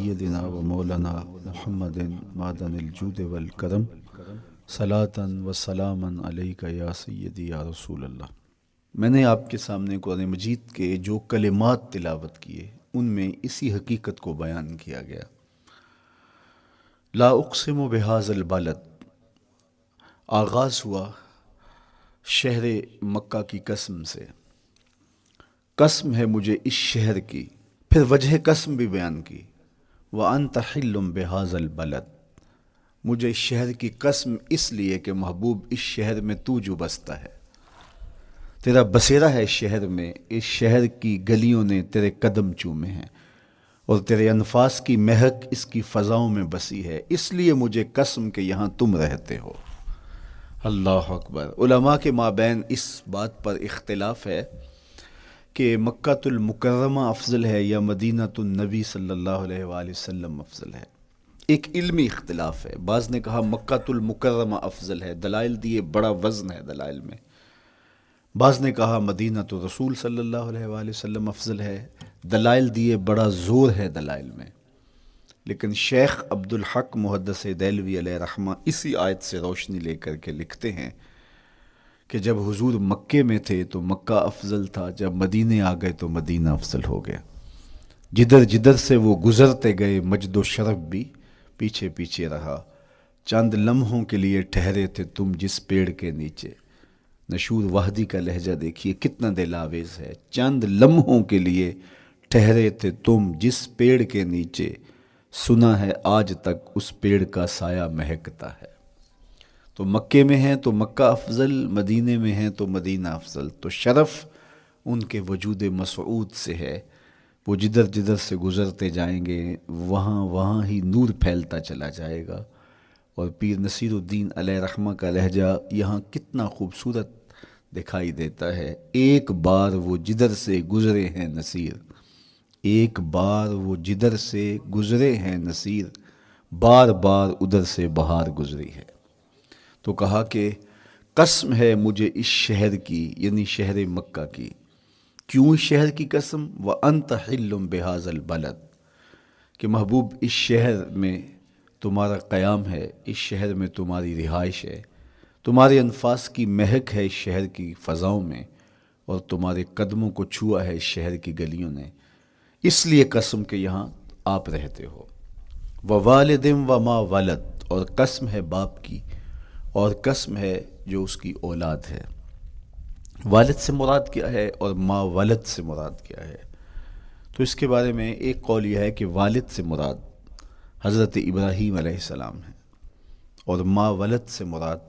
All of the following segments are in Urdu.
سیدنا و مولانا محمد معدن الجود والکرم صلاۃً و سلاماً علیک یا سیدی یا رسول اللہ۔ میں نے آپ کے سامنے قرآن مجید کے جو کلمات تلاوت کیے ان میں اسی حقیقت کو بیان کیا گیا۔ لا اقسم بہذا البلد، آغاز ہوا شہر مکہ کی قسم سے، قسم ہے مجھے اس شہر کی، پھر وجہ قسم بھی بیان کی، وَأَنْتَ حِلٌّ بِهَذَا الْبَلَدِ، مجھے اس شہر کی قسم اس لیے کہ محبوب اس شہر میں تو جو بستا ہے، تیرا بسیرا ہے اس شہر میں، اس شہر کی گلیوں نے تیرے قدم چومے ہیں اور تیرے انفاس کی مہک اس کی فضاؤں میں بسی ہے، اس لیے مجھے قسم کہ یہاں تم رہتے ہو۔ اللہ اکبر۔ علماء کے مابین اس بات پر اختلاف ہے کہ مکۃ المکرمہ افضل ہے یا مدینۃ النبی صلی اللہ علیہ وآلہ وسلم افضل ہے۔ ایک علمی اختلاف ہے، بعض نے کہا مکۃ المکرمہ افضل ہے، دلائل دیے، بڑا وزن ہے دلائل میں۔ بعض نے کہا مدینۃ رسول صلی اللہ علیہ وآلہ وسلم افضل ہے، دلائل دیے، بڑا زور ہے دلائل میں۔ لیکن شیخ عبد الحق محدث دہلوی علیہ رحمہ اسی آیت سے روشنی لے کر کے لکھتے ہیں کہ جب حضور مکے میں تھے تو مکہ افضل تھا، جب مدینے آ گئے تو مدینہ افضل ہو گیا۔ جدھر جدھر سے وہ گزرتے گئے مجد و شرف بھی پیچھے پیچھے رہا، چند لمحوں کے لیے ٹھہرے تھے تم جس پیڑ کے نیچے۔ نشور وحدی کا لہجہ دیکھیے کتنا دل آویز ہے، چند لمحوں کے لیے ٹھہرے تھے تم جس پیڑ کے نیچے، سنا ہے آج تک اس پیڑ کا سایہ مہکتا ہے۔ تو مکے میں ہیں تو مکہ افضل، مدینے میں ہیں تو مدینہ افضل۔ تو شرف ان کے وجود مسعود سے ہے، وہ جدھر جدھر سے گزرتے جائیں گے وہاں وہاں ہی نور پھیلتا چلا جائے گا۔ اور پیر نصیر الدین علیہ رحمہ کا لہجہ یہاں کتنا خوبصورت دکھائی دیتا ہے۔ ایک بار وہ جدھر سے گزرے ہیں نصیر، ایک بار وہ جدھر سے گزرے ہیں نصیر، بار بار ادھر سے بہار گزری ہے۔ تو کہا کہ قسم ہے مجھے اس شہر کی، یعنی شہر مکہ کی۔ کیوں اس شہر کی قسم؟ وَأَنْتَ حِلٌّ بِهَذَا الْبَلَدِ، کہ محبوب اس شہر میں تمہارا قیام ہے، اس شہر میں تمہاری رہائش ہے، تمہارے انفاس کی مہک ہے اس شہر کی فضاؤں میں، اور تمہارے قدموں کو چھوا ہے اس شہر کی گلیوں نے، اس لیے قسم کہ یہاں آپ رہتے ہو۔ وَوَالِدٍ وَمَا وَلَدَ، اور قسم ہے باپ کی، اور قسم ہے جو اس کی اولاد ہے۔ والد سے مراد کیا ہے اور ما ولد سے مراد کیا ہے؟ تو اس کے بارے میں ایک قول یہ ہے کہ والد سے مراد حضرت ابراہیم علیہ السلام ہے، اور ما ولد سے مراد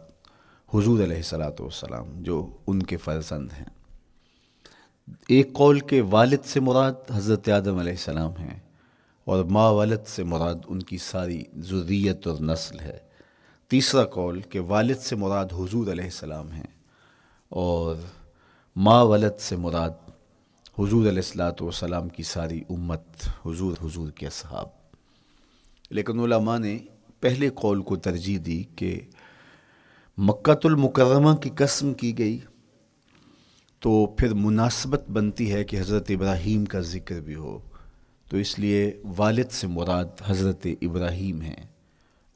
حضور علیہ السلام جو ان کے فرزند ہیں۔ ایک قول کہ والد سے مراد حضرت آدم علیہ السلام ہیں، اور ما ولد سے مراد ان کی ساری ذریت اور نسل ہے۔ تیسرا قول کہ والد سے مراد حضور علیہ السلام ہیں، اور ما ولد سے مراد حضور علیہ السلام کی ساری امت، حضور کے اصحاب۔ لیکن علماء نے پہلے قول کو ترجیح دی کہ مکۃ المکرمہ کی قسم کی گئی تو پھر مناسبت بنتی ہے کہ حضرت ابراہیم کا ذکر بھی ہو، تو اس لیے والد سے مراد حضرت ابراہیم ہیں،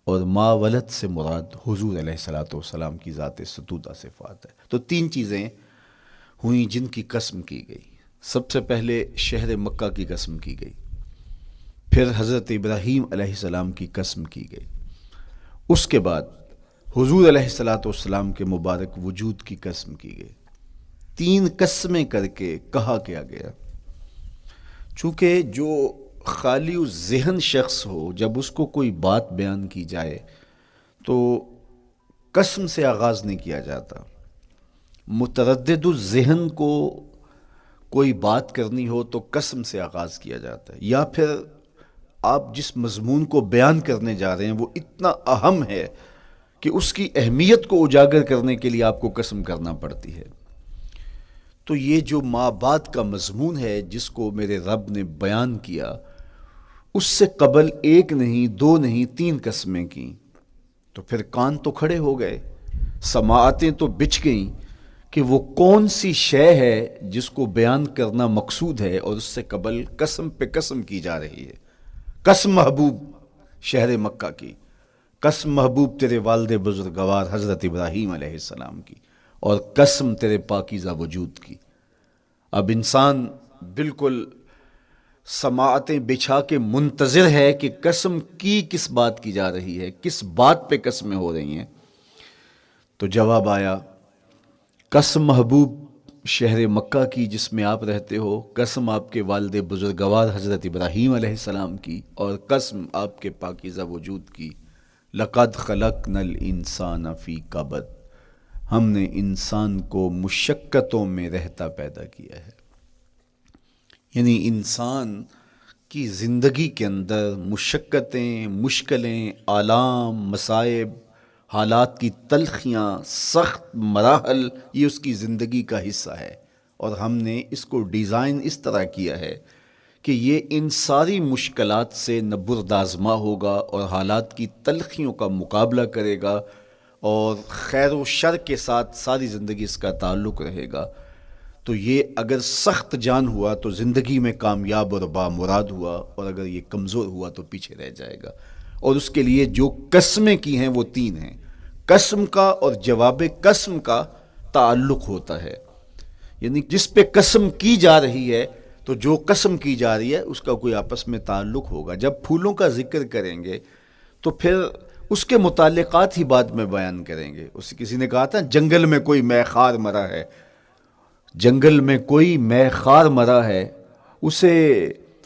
اور ما ولد سے مراد حضور علیہ السلام کی ذات ستودہ صفات ہے۔ تو تین چیزیں ہوئیں جن کی قسم کی گئی۔ سب سے پہلے شہر مکہ کی قسم کی گئی، پھر حضرت ابراہیم علیہ السلام کی قسم کی گئی، اس کے بعد حضور علیہ السلام کے مبارک وجود کی قسم کی گئی۔ تین قسمیں کر کے کہا کیا گیا، چونکہ جو خالی ذہن شخص ہو، جب اس کو کوئی بات بیان کی جائے تو قسم سے آغاز نہیں کیا جاتا۔ متردد الذہن کو کوئی بات کرنی ہو تو قسم سے آغاز کیا جاتا ہے، یا پھر آپ جس مضمون کو بیان کرنے جا رہے ہیں وہ اتنا اہم ہے کہ اس کی اہمیت کو اجاگر کرنے کے لیے آپ کو قسم کرنا پڑتی ہے۔ تو یہ جو ما بعد کا مضمون ہے جس کو میرے رب نے بیان کیا، اس سے قبل ایک نہیں، دو نہیں، تین قسمیں کیں، تو پھر کان تو کھڑے ہو گئے، سماعتیں تو بچھ گئیں کہ وہ کون سی شے ہے جس کو بیان کرنا مقصود ہے اور اس سے قبل قسم پہ قسم کی جا رہی ہے۔ قسم محبوب شہر مکہ کی، قسم محبوب تیرے والد بزرگوار حضرت ابراہیم علیہ السلام کی، اور قسم تیرے پاکیزہ وجود کی۔ اب انسان بالکل سماعتیں بچھا کے منتظر ہے کہ قسم کی کس بات کی جا رہی ہے، کس بات پہ قسمیں ہو رہی ہیں۔ تو جواب آیا، قسم محبوب شہر مکہ کی جس میں آپ رہتے ہو، قسم آپ کے والد بزرگوار حضرت ابراہیم علیہ السلام کی، اور قسم آپ کے پاکیزہ وجود کی۔ لقد خلقنا الانسان فی کبد، ہم نے انسان کو مشقتوں میں رہتا پیدا کیا ہے۔ یعنی انسان کی زندگی کے اندر مشقتیں، مشکلیں، آلام، مصائب، حالات کی تلخیاں، سخت مراحل، یہ اس کی زندگی کا حصہ ہے، اور ہم نے اس کو ڈیزائن اس طرح کیا ہے کہ یہ ان ساری مشکلات سے نہ بردآزما ہوگا اور حالات کی تلخیوں کا مقابلہ کرے گا، اور خیر و شر کے ساتھ ساری زندگی اس کا تعلق رہے گا۔ تو یہ اگر سخت جان ہوا تو زندگی میں کامیاب اور بامراد ہوا، اور اگر یہ کمزور ہوا تو پیچھے رہ جائے گا۔ اور اس کے لیے جو قسمیں کی ہیں وہ تین ہیں۔ قسم کا اور جواب قسم کا تعلق ہوتا ہے، یعنی جس پہ قسم کی جا رہی ہے تو جو قسم کی جا رہی ہے اس کا کوئی آپس میں تعلق ہوگا۔ جب پھولوں کا ذکر کریں گے تو پھر اس کے متعلقات ہی بعد میں بیان کریں گے۔ کسی نے کہا تھا جنگل میں کوئی مے خار مرا ہے، جنگل میں کوئی مے خار مرا ہے، اسے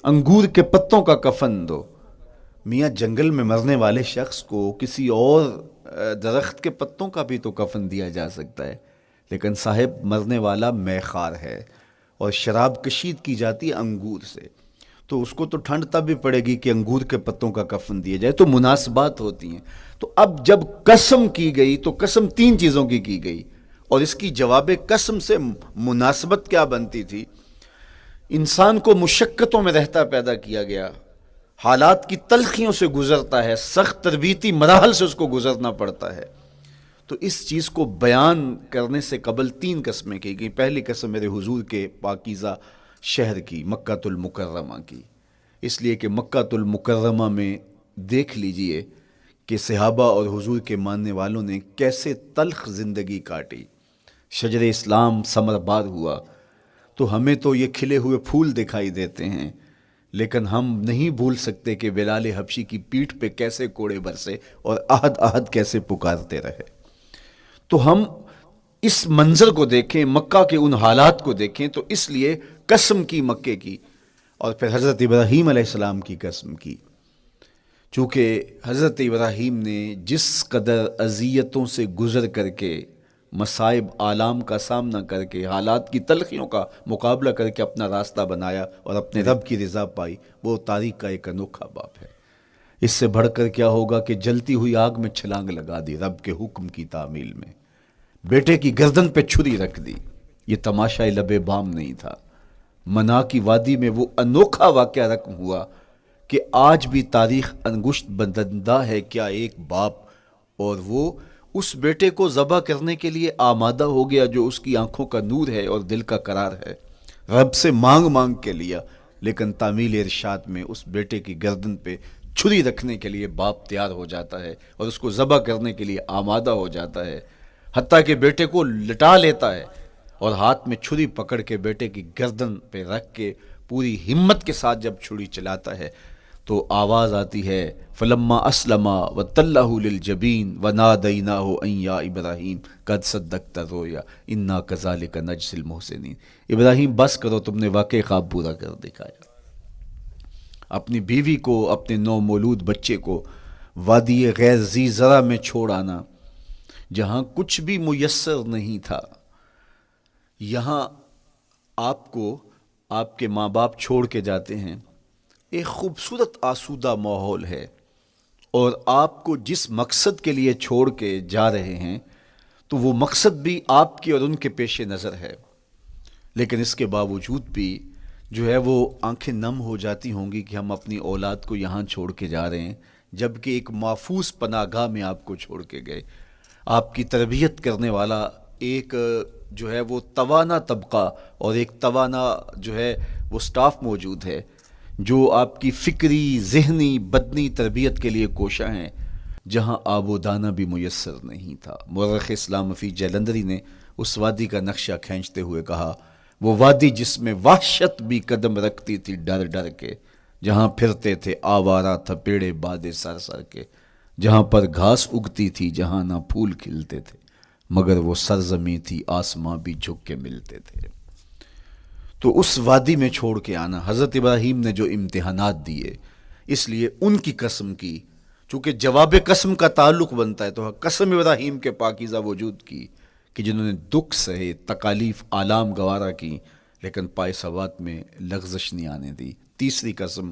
انگور کے پتوں کا کفن دو۔ میاں جنگل میں مرنے والے شخص کو کسی اور درخت کے پتوں کا بھی تو کفن دیا جا سکتا ہے، لیکن صاحب مرنے والا مے خار ہے، اور شراب کشید کی جاتی ہے انگور سے، تو اس کو تو ٹھنڈ تب بھی پڑے گی کہ انگور کے پتوں کا کفن دیا جائے۔ تو مناسبات ہوتی ہیں۔ تو اب جب قسم کی گئی تو قسم تین چیزوں کی گئی، اور اس کی جواب قسم سے مناسبت کیا بنتی تھی؟ انسان کو مشقتوں میں رہتا پیدا کیا گیا، حالات کی تلخیوں سے گزرتا ہے، سخت تربیتی مراحل سے اس کو گزرنا پڑتا ہے۔ تو اس چیز کو بیان کرنے سے قبل تین قسمیں کی گئی۔ پہلی قسم میرے حضور کے پاکیزہ شہر کی، مکہ المکرمہ کی، اس لیے کہ مکہ المکرمہ میں دیکھ لیجئے کہ صحابہ اور حضور کے ماننے والوں نے کیسے تلخ زندگی کاٹی۔ شجر اسلام ثمر بار ہوا تو ہمیں تو یہ کھلے ہوئے پھول دکھائی دیتے ہیں، لیکن ہم نہیں بھول سکتے کہ بلال حبشی کی پیٹھ پہ کیسے کوڑے برسے اور احد احد کیسے پکارتے رہے۔ تو ہم اس منظر کو دیکھیں، مکہ کے ان حالات کو دیکھیں، تو اس لیے قسم کی مکے کی، اور پھر حضرت ابراہیم علیہ السلام کی قسم کی، چونکہ حضرت ابراہیم نے جس قدر اذیتوں سے گزر کر کے، مصائب آلام کا سامنا کر کے، حالات کی تلخیوں کا مقابلہ کر کے اپنا راستہ بنایا اور اپنے رب کی رضا پائی، وہ تاریخ کا ایک انوکھا باب ہے۔ اس سے بڑھ کر کیا ہوگا کہ جلتی ہوئی آگ میں چھلانگ لگا دی رب کے حکم کی تعمیل میں، بیٹے کی گردن پہ چھری رکھ دی۔ یہ تماشائے لب بام نہیں تھا، منا کی وادی میں وہ انوکھا واقعہ رقم ہوا کہ آج بھی تاریخ انگشت بدندہ ہے کیا ایک باپ، اور وہ اس بیٹے کو ذبح کرنے کے لیے آمادہ ہو گیا جو اس کی آنکھوں کا نور ہے اور دل کا قرار ہے، رب سے مانگ مانگ کے لیا، لیکن تعمیل ارشاد میں اس بیٹے کی گردن پہ چھری رکھنے کے لیے باپ تیار ہو جاتا ہے اور اس کو ذبح کرنے کے لیے آمادہ ہو جاتا ہے، حتیٰ کہ بیٹے کو لٹا لیتا ہے اور ہاتھ میں چھری پکڑ کے بیٹے کی گردن پہ رکھ کے پوری ہمت کے ساتھ جب چھری چلاتا ہے تو آواز آتی ہے فلما اسلما وتلہ للجبین ونادیناہ ان یا ابراہیم قد صدقت الرؤیا انا کذالک نجزی المحسنین۔ ابراہیم بس کرو، تم نے واقعی خواب پورا کر دکھایا۔ اپنی بیوی کو، اپنے نو مولود بچے کو وادی غیر ذی زرع میں چھوڑ آنا، جہاں کچھ بھی میسر نہیں تھا، یہاں آپ کو آپ کے ماں باپ چھوڑ کے جاتے ہیں، ایک خوبصورت آسودہ ماحول ہے، اور آپ کو جس مقصد کے لیے چھوڑ کے جا رہے ہیں تو وہ مقصد بھی آپ کے اور ان کے پیش نظر ہے، لیکن اس کے باوجود بھی جو ہے وہ آنکھیں نم ہو جاتی ہوں گی کہ ہم اپنی اولاد کو یہاں چھوڑ کے جا رہے ہیں، جبکہ ایک محفوظ پناہ گاہ میں آپ کو چھوڑ کے گئے۔ آپ کی تربیت کرنے والا ایک جو ہے وہ توانا طبقہ اور ایک توانا جو ہے وہ سٹاف موجود ہے جو آپ کی فکری ذہنی بدنی تربیت کے لیے کوشاں ہیں، جہاں آب و دانہ بھی میسر نہیں تھا۔ مورخ اسلام فی جلندری نے اس وادی کا نقشہ کھینچتے ہوئے کہا، وہ وادی جس میں وحشت بھی قدم رکھتی تھی ڈر ڈر کے، جہاں پھرتے تھے آوارہ تھپیڑے بادے سر سر کے، جہاں پر گھاس اگتی تھی جہاں نہ پھول کھلتے تھے، مگر وہ سرزمیں تھی آسماں بھی جھک کے ملتے تھے۔ تو اس وادی میں چھوڑ کے آنا، حضرت ابراہیم نے جو امتحانات دیے، اس لیے ان کی قسم کی، چونکہ جواب قسم کا تعلق بنتا ہے، تو قسم ابراہیم کے پاکیزہ وجود کی کہ جنہوں نے دکھ سہے، تکالیف آلام گوارا کی، لیکن پائے ثبات میں لغزش نہیں آنے دی۔ تیسری قسم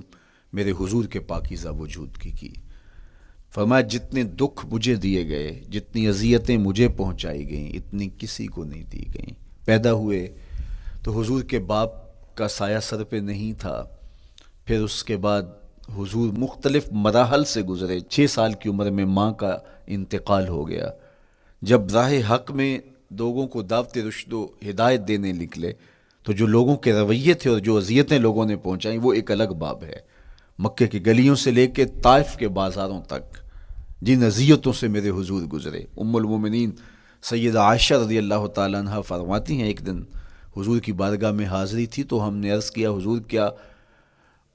میرے حضور کے پاکیزہ وجود کی فرمایا جتنے دکھ مجھے دیے گئے، جتنی اذیتیں مجھے پہنچائی گئیں، اتنی کسی کو نہیں دی گئیں۔ پیدا ہوئے تو حضور کے باپ کا سایہ سر پہ نہیں تھا، پھر اس کے بعد حضور مختلف مراحل سے گزرے۔ 6 سال کی عمر میں ماں کا انتقال ہو گیا۔ جب راہ حق میں لوگوں کو دعوت رشد و ہدایت دینے نکلے تو جو لوگوں کے رویے تھے اور جو اذیتیں لوگوں نے پہنچائیں وہ ایک الگ باب ہے۔ مکے کی گلیوں سے لے کے طائف کے بازاروں تک جن اذیتوں سے میرے حضور گزرے، ام المومنین سیدہ عائشہ رضی اللہ تعالیٰ عنہ فرماتی ہیں، ایک دن حضور کی بارگاہ میں حاضری تھی تو ہم نے عرض کیا، حضور کیا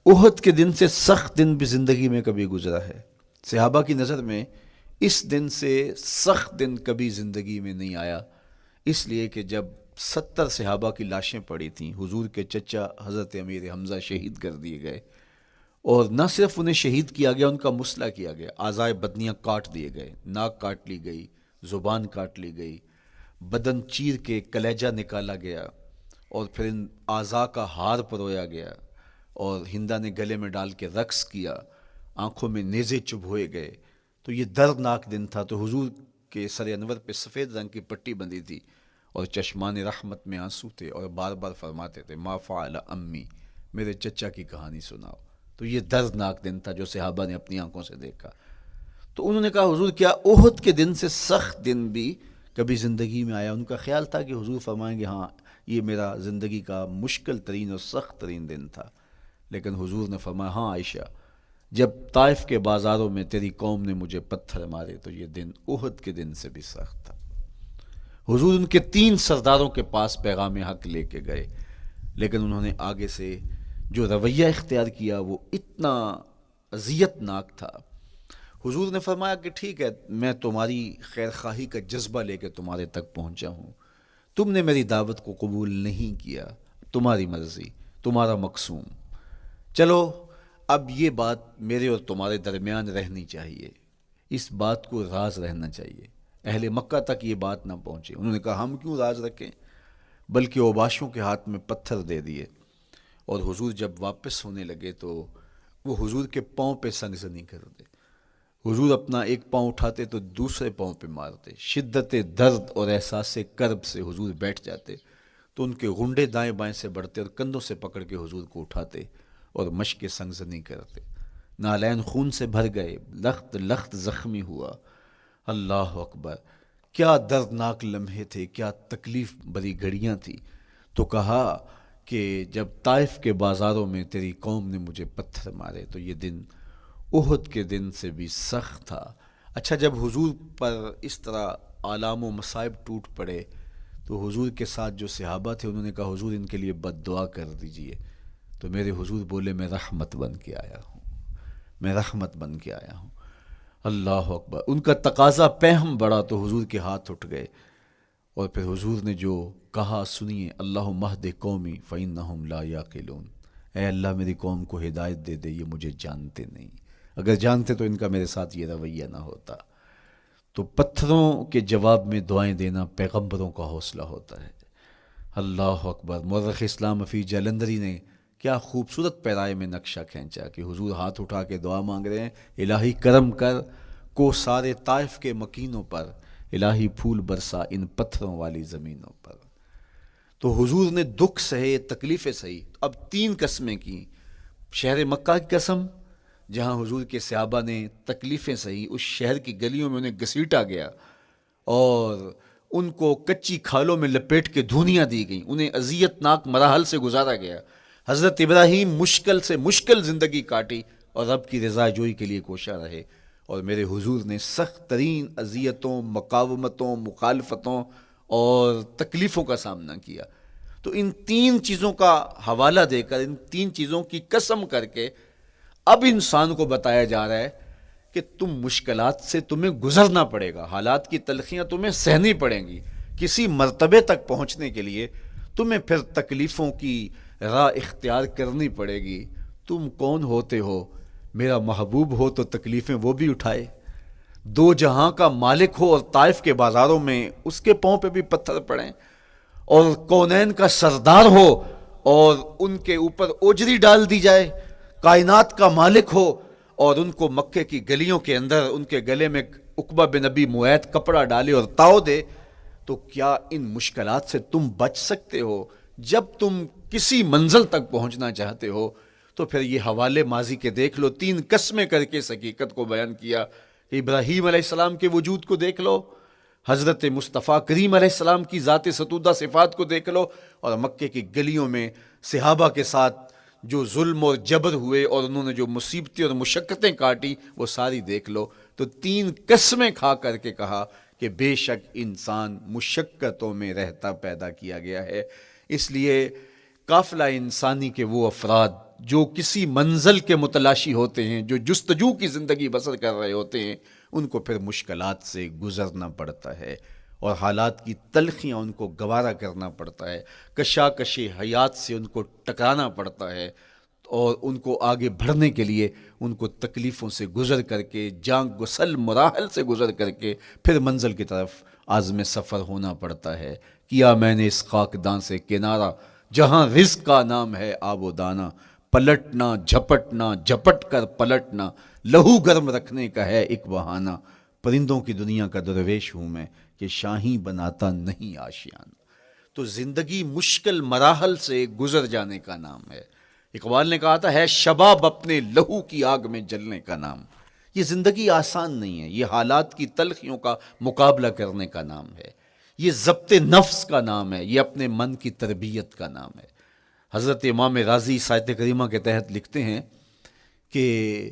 احد کے دن سے سخت دن بھی زندگی میں کبھی گزرا ہے؟ صحابہ کی نظر میں اس دن سے سخت دن کبھی زندگی میں نہیں آیا، اس لیے کہ جب 70 صحابہ کی لاشیں پڑی تھیں، حضور کے چچا حضرت امیر حمزہ شہید کر دیے گئے، اور نہ صرف انہیں شہید کیا گیا، ان کا مسئلہ کیا گیا، اعضائے بدنیاں کاٹ دیے گئے، ناک کاٹ لی گئی، زبان کاٹ لی گئی، بدن چیر کے کلیجہ نکالا گیا، اور پھر ان اعضاء کا ہار پرویا گیا، اور ہندا نے گلے میں ڈال کے رقص کیا، آنکھوں میں نیزے چبھوئے گئے۔ تو یہ دردناک دن تھا۔ تو حضور کے سر انور پہ سفید رنگ کی پٹی بندھی تھی اور چشمان رحمت میں آنسو تھے، اور بار بار فرماتے تھے، ما فعل امی، میرے چچا کی کہانی سناؤ۔ تو یہ دردناک دن تھا جو صحابہ نے اپنی آنکھوں سے دیکھا۔ تو انہوں نے کہا، حضور کیا احد کے دن سے سخت دن بھی کبھی زندگی میں آیا؟ ان کا خیال تھا کہ حضور فرمائیں گے ہاں یہ میرا زندگی کا مشکل ترین اور سخت ترین دن تھا، لیکن حضور نے فرمایا، ہاں عائشہ، جب طائف کے بازاروں میں تیری قوم نے مجھے پتھر مارے تو یہ دن احد کے دن سے بھی سخت تھا۔ حضور ان کے 3 سرداروں کے پاس پیغام حق لے کے گئے، لیکن انہوں نے آگے سے جو رویہ اختیار کیا وہ اتنا اذیت ناک تھا۔ حضور نے فرمایا کہ ٹھیک ہے، میں تمہاری خیر خواہی کا جذبہ لے کے تمہارے تک پہنچا ہوں، تم نے میری دعوت کو قبول نہیں کیا، تمہاری مرضی، تمہارا مقسوم، چلو اب یہ بات میرے اور تمہارے درمیان رہنی چاہیے، اس بات کو راز رہنا چاہیے، اہل مکہ تک یہ بات نہ پہنچے۔ انہوں نے کہا ہم کیوں راز رکھیں، بلکہ اوباشوں کے ہاتھ میں پتھر دے دیے، اور حضور جب واپس ہونے لگے تو وہ حضور کے پاؤں پہ سنگسنی کرتے، حضور اپنا ایک پاؤں اٹھاتے تو دوسرے پاؤں پہ مارتے، شدت درد اور احساس کرب سے حضور بیٹھ جاتے تو ان کے غنڈے دائیں بائیں سے بڑھتے اور کندھوں سے پکڑ کے حضور کو اٹھاتے اور مشق سنگزنی کرتے۔ نالین خون سے بھر گئے، لخت لخت زخمی ہوا۔ اللہ اکبر، کیا دردناک لمحے تھے، کیا تکلیف بری گھڑیاں تھی۔ تو کہا کہ جب طائف کے بازاروں میں تیری قوم نے مجھے پتھر مارے تو یہ دن احد کے دن سے بھی سخت تھا۔ اچھا، جب حضور پر اس طرح آلام و مصائب ٹوٹ پڑے تو حضور کے ساتھ جو صحابہ تھے انہوں نے کہا، حضور ان کے لیے بد دعا کر دیجئے۔ تو میرے حضور بولے، میں رحمت بن کے آیا ہوں، میں رحمت بن کے آیا ہوں۔ اللہ اکبر، ان کا تقاضا پہم بڑا تو حضور کے ہاتھ اٹھ گئے، اور پھر حضور نے جو کہا سنیے، اللہم اہد قومی فإنہم لا یعقلون، اے اللہ میری قوم کو ہدایت دے دے، یہ مجھے جانتے نہیں، اگر جانتے تو ان کا میرے ساتھ یہ رویہ نہ ہوتا۔ تو پتھروں کے جواب میں دعائیں دینا پیغمبروں کا حوصلہ ہوتا ہے۔ اللہ اکبر، مورخ اسلام فی جلندری نے کیا خوبصورت پیرائے میں نقشہ کھینچا کہ حضور ہاتھ اٹھا کے دعا مانگ رہے ہیں، الہی کرم کر کو سارے طائف کے مکینوں پر، الہی پھول برسا ان پتھروں والی زمینوں پر۔ تو حضور نے دکھ سہے، تکلیفیں سہی۔ اب 3 قسمیں کی، شہر مکہ کی قسم جہاں حضور کے صحابہ نے تکلیفیں سہی، اس شہر کی گلیوں میں انہیں گھسیٹا گیا اور ان کو کچی کھالوں میں لپیٹ کے دھونیاں دی گئیں، انہیں اذیت ناک مراحل سے گزارا گیا، حضرت ابراہیم مشکل سے مشکل زندگی کاٹی اور رب کی رضا جوئی کے لیے کوشاں رہے، اور میرے حضور نے سخت ترین اذیتوں، مقاومتوں، مخالفتوں اور تکلیفوں کا سامنا کیا۔ تو ان تین چیزوں کا حوالہ دے کر، ان تین چیزوں کی قسم کر کے اب انسان کو بتایا جا رہا ہے کہ تم مشکلات سے تمہیں گزرنا پڑے گا، حالات کی تلخیاں تمہیں سہنی پڑیں گی، کسی مرتبے تک پہنچنے کے لیے تمہیں پھر تکلیفوں کی راہ اختیار کرنی پڑے گی۔ تم کون ہوتے ہو؟ میرا محبوب ہو تو تکلیفیں وہ بھی اٹھائے، دو جہاں کا مالک ہو اور طائف کے بازاروں میں اس کے پاؤں پہ بھی پتھر پڑیں، اور کونین کا سردار ہو اور ان کے اوپر اوجری ڈال دی جائے، کائنات کا مالک ہو اور ان کو مکے کی گلیوں کے اندر ان کے گلے میں عقبہ بن ابی معیط کپڑا ڈالے اور تاؤ دے، تو کیا ان مشکلات سے تم بچ سکتے ہو؟ جب تم کسی منزل تک پہنچنا چاہتے ہو تو پھر یہ حوالے ماضی کے دیکھ لو، تین قسمیں کر کے اس حقیقت کو بیان کیا کہ ابراہیم علیہ السلام کے وجود کو دیکھ لو، حضرت مصطفیٰ کریم علیہ السلام کی ذات ستودہ صفات کو دیکھ لو، اور مکے کی گلیوں میں صحابہ کے ساتھ جو ظلم اور جبر ہوئے اور انہوں نے جو مصیبتیں اور مشقتیں کاٹی وہ ساری دیکھ لو۔ تو تین قسمیں کھا کر کے کہا کہ بے شک انسان مشقتوں میں رہتا پیدا کیا گیا ہے۔ اس لیے قافلہ انسانی کے وہ افراد جو کسی منزل کے متلاشی ہوتے ہیں، جو جستجو کی زندگی بسر کر رہے ہوتے ہیں، ان کو پھر مشکلات سے گزرنا پڑتا ہے اور حالات کی تلخیاں ان کو گوارا کرنا پڑتا ہے، کشاکش حیات سے ان کو ٹکرانا پڑتا ہے، اور ان کو آگے بڑھنے کے لیے ان کو تکلیفوں سے گزر کر کے، جان گسل مراحل سے گزر کر کے پھر منزل کی طرف عازم سفر ہونا پڑتا ہے۔ کیا میں نے اس خاکدان سے کنارہ، جہاں رزق کا نام ہے آب و دانہ، پلٹنا جھپٹنا جھپٹ کر پلٹنا، لہو گرم رکھنے کا ہے ایک بہانہ، پرندوں کی دنیا کا درویش ہوں میں کہ شاہی بناتا نہیں آشیانہ۔ تو زندگی مشکل مراحل سے گزر جانے کا نام ہے۔ اقبال نے کہا تھا ہے شباب اپنے لہو کی آگ میں جلنے کا نام۔ یہ زندگی آسان نہیں ہے، یہ حالات کی تلخیوں کا مقابلہ کرنے کا نام ہے، یہ ضبط نفس کا نام ہے، یہ اپنے من کی تربیت کا نام ہے۔ حضرت امام راضی آیت کریمہ کے تحت لکھتے ہیں کہ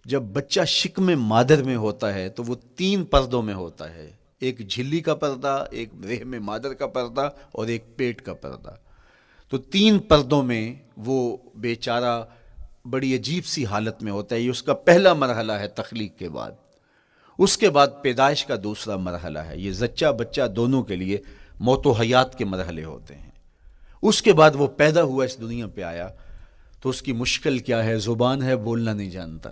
جب بچہ شکم مادر میں ہوتا ہے تو وہ تین پردوں میں ہوتا ہے، ایک جھلی کا پردہ، ایک رحم مادر کا پردہ اور ایک پیٹ کا پردہ۔ تو تین پردوں میں وہ بیچارہ بڑی عجیب سی حالت میں ہوتا ہے۔ یہ اس کا پہلا مرحلہ ہے تخلیق کے بعد، اس کے بعد پیدائش کا دوسرا مرحلہ ہے، یہ زچہ بچہ دونوں کے لیے موت و حیات کے مرحلے ہوتے ہیں۔ اس کے بعد وہ پیدا ہوا، اس دنیا پہ آیا، تو اس کی مشکل کیا ہے؟ زبان ہے بولنا نہیں جانتا،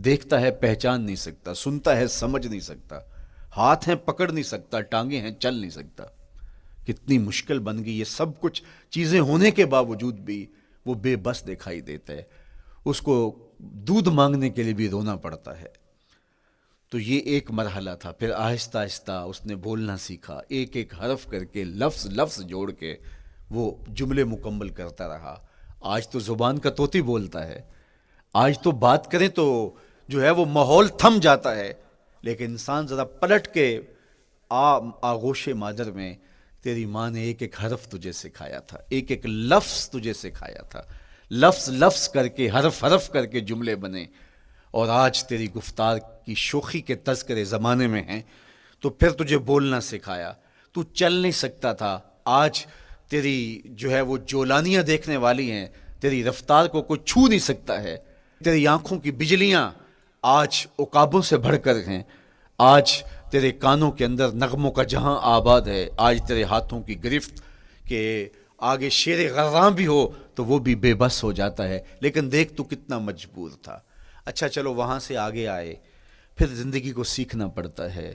دیکھتا ہے پہچان نہیں سکتا، سنتا ہے سمجھ نہیں سکتا، ہاتھ ہیں پکڑ نہیں سکتا، ٹانگیں ہیں چل نہیں سکتا۔ کتنی مشکل بن گئی، یہ سب کچھ چیزیں ہونے کے باوجود بھی وہ بے بس دکھائی دیتا ہے، اس کو دودھ مانگنے کے لیے بھی رونا پڑتا ہے۔ تو یہ ایک مرحلہ تھا۔ پھر آہستہ آہستہ اس نے بولنا سیکھا، ایک ایک حرف کر کے، لفظ لفظ جوڑ کے وہ جملے مکمل کرتا رہا۔ آج تو زبان کا طوطی بولتا ہے، آج تو بات کریں تو جو ہے وہ ماحول تھم جاتا ہے، لیکن انسان ذرا پلٹ کے آغوش مادر میں تیری ماں نے ایک ایک حرف تجھے سکھایا تھا، ایک ایک لفظ تجھے سکھایا تھا، لفظ لفظ کر کے، حرف حرف کر کے جملے بنے، اور آج تیری گفتار کی شوخی کے تذکرے زمانے میں ہیں، تو پھر تجھے بولنا سکھایا، تو چل نہیں سکتا تھا، آج تیری جو ہے وہ جولانیاں دیکھنے والی ہیں، تیری رفتار کو کوئی چھو نہیں سکتا ہے، تیری آنکھوں کی بجلیاں آج عقابوں سے بڑھ کر ہیں، آج تیرے کانوں کے اندر نغموں کا جہاں آباد ہے، آج تیرے ہاتھوں کی گرفت کہ آگے شیر غراں بھی ہو تو وہ بھی بے بس ہو جاتا ہے، لیکن دیکھ تو کتنا مجبور تھا۔ اچھا چلو وہاں سے آگے آئے، پھر زندگی کو سیکھنا پڑتا ہے،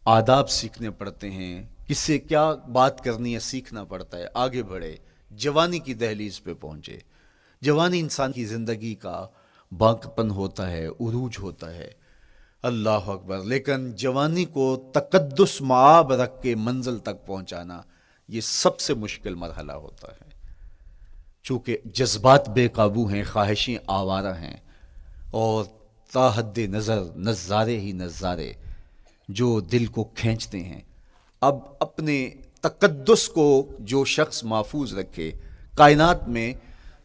آداب سیکھنے پڑتے ہیں، کس سے کیا بات کرنی ہے سیکھنا پڑتا ہے، آگے بڑھے، جوانی کی دہلیز پہ پہنچے۔ جوانی انسان کی زندگی کا باقپن ہوتا ہے، عروج ہوتا ہے، اللہ اکبر، لیکن جوانی کو تقدس معاب رکھ کے منزل تک پہنچانا یہ سب سے مشکل مرحلہ ہوتا ہے، چونکہ جذبات بے قابو ہیں، خواہشیں آوارہ ہیں، اور تا حد نظر نظارے ہی نظارے جو دل کو کھینچتے ہیں۔ اب اپنے تقدس کو جو شخص محفوظ رکھے، کائنات میں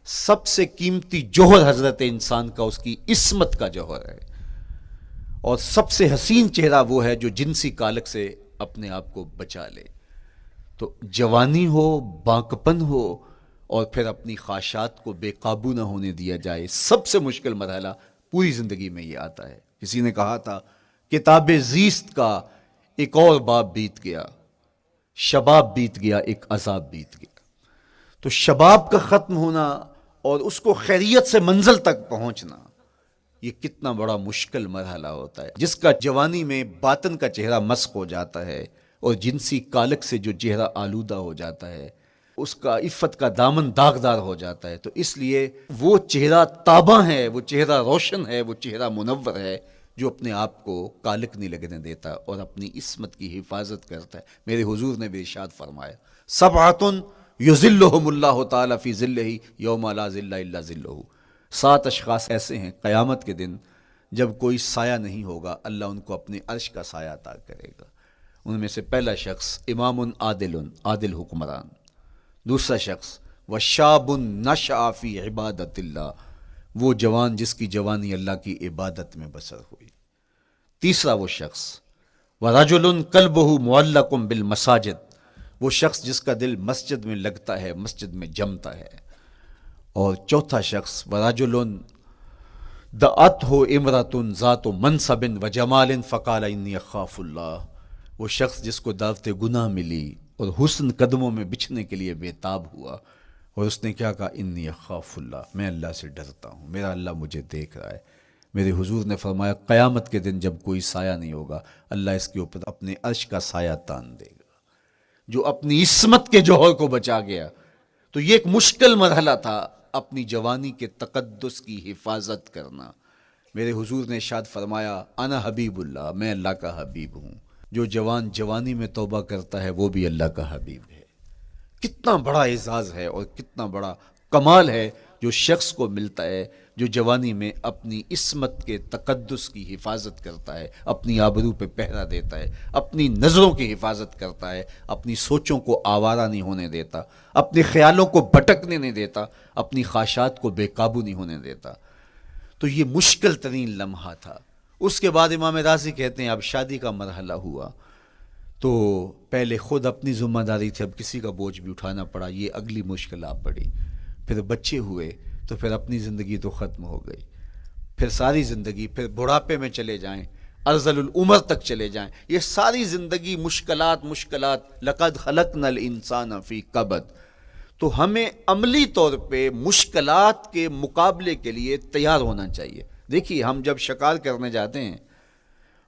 سب سے قیمتی جوہر حضرت انسان کا اس کی عصمت کا جوہر ہے، اور سب سے حسین چہرہ وہ ہے جو جنسی کالک سے اپنے آپ کو بچا لے۔ تو جوانی ہو، بانکپن ہو، اور پھر اپنی خواہشات کو بے قابو نہ ہونے دیا جائے، سب سے مشکل مرحلہ پوری زندگی میں یہ آتا ہے۔ کسی نے کہا تھا کتاب زیست کا ایک اور باب بیت گیا، شباب بیت گیا، ایک عذاب بیت گیا۔ تو شباب کا ختم ہونا اور اس کو خیریت سے منزل تک پہنچنا، یہ کتنا بڑا مشکل مرحلہ ہوتا ہے۔ جس کا جوانی میں باطن کا چہرہ مسخ ہو جاتا ہے اور جنسی کالک سے جو چہرہ آلودہ ہو جاتا ہے، اس کا عفت کا دامن داغدار ہو جاتا ہے۔ تو اس لیے وہ چہرہ تاباں ہے، وہ چہرہ روشن ہے، وہ چہرہ منور ہے جو اپنے آپ کو کالک نہیں لگنے دیتا اور اپنی عصمت کی حفاظت کرتا ہے۔ میرے حضور نے بھی ارشاد فرمایا، سبعۃ یظلھم اللہ تعالی فی ظلہ یوم لا ظل الا ظلہ، 7 اشخاص ایسے ہیں قیامت کے دن جب کوئی سایہ نہیں ہوگا، اللہ ان کو اپنے عرش کا سایہ عطا کرے گا۔ ان میں سے پہلا شخص امام عادل حکمران، دوسرا شخص وشاب نشأ فی عبادت اللہ، وہ جوان جس کی جوانی اللہ کی عبادت میں بسر ہوئی، تیسرا وہ شخص ورجل قلبہ معلق بالمساجد، وہ شخص جس کا دل مسجد میں لگتا ہے، مسجد میں جمتا ہے، اور چوتھا شخص ورجل دعتہ امرأۃ ذات منصب وجمال فقال انی اخاف اللہ، وہ شخص جس کو دعوت گناہ ملی اور حسن قدموں میں بچھنے کے لیے بےتاب ہوا، اور اس نے کیا کہا، انی اخاف اللہ، میں اللہ سے ڈرتا ہوں، میرا اللہ مجھے دیکھ رہا ہے۔ میرے حضور نے فرمایا قیامت کے دن جب کوئی سایہ نہیں ہوگا، اللہ اس کے اوپر اپنے عرش کا سایہ تان دے گا، جو اپنی عصمت کے جوہر کو بچا گیا۔ تو یہ ایک مشکل مرحلہ تھا، اپنی جوانی کے تقدس کی حفاظت کرنا۔ میرے حضور نے ارشاد فرمایا، انا حبیب اللہ، میں اللہ کا حبیب ہوں۔ جو جوان جوانی میں توبہ کرتا ہے وہ بھی اللہ کا حبیب ہے۔ کتنا بڑا اعزاز ہے اور کتنا بڑا کمال ہے جو شخص کو ملتا ہے جو جوانی میں اپنی عصمت کے تقدس کی حفاظت کرتا ہے، اپنی آبرو پہ پہرا دیتا ہے، اپنی نظروں کی حفاظت کرتا ہے، اپنی سوچوں کو آوارہ نہیں ہونے دیتا، اپنے خیالوں کو بھٹکنے نہیں دیتا، اپنی خواہشات کو بے قابو نہیں ہونے دیتا۔ تو یہ مشکل ترین لمحہ تھا۔ اس کے بعد امام راضی کہتے ہیں اب شادی کا مرحلہ ہوا، تو پہلے خود اپنی ذمہ داری تھی، اب کسی کا بوجھ بھی اٹھانا پڑا، یہ اگلی مشکل آ پڑی۔ پھر بچے ہوئے تو پھر اپنی زندگی تو ختم ہو گئی، پھر ساری زندگی، پھر بڑھاپے میں چلے جائیں، ارذل العمر تک چلے جائیں، یہ ساری زندگی مشکلات لقد خلقنا الانسان فی کبد۔ تو ہمیں عملی طور پہ مشکلات کے مقابلے کے لیے تیار ہونا چاہیے۔ دیکھیے ہم جب شکار کرنے جاتے ہیں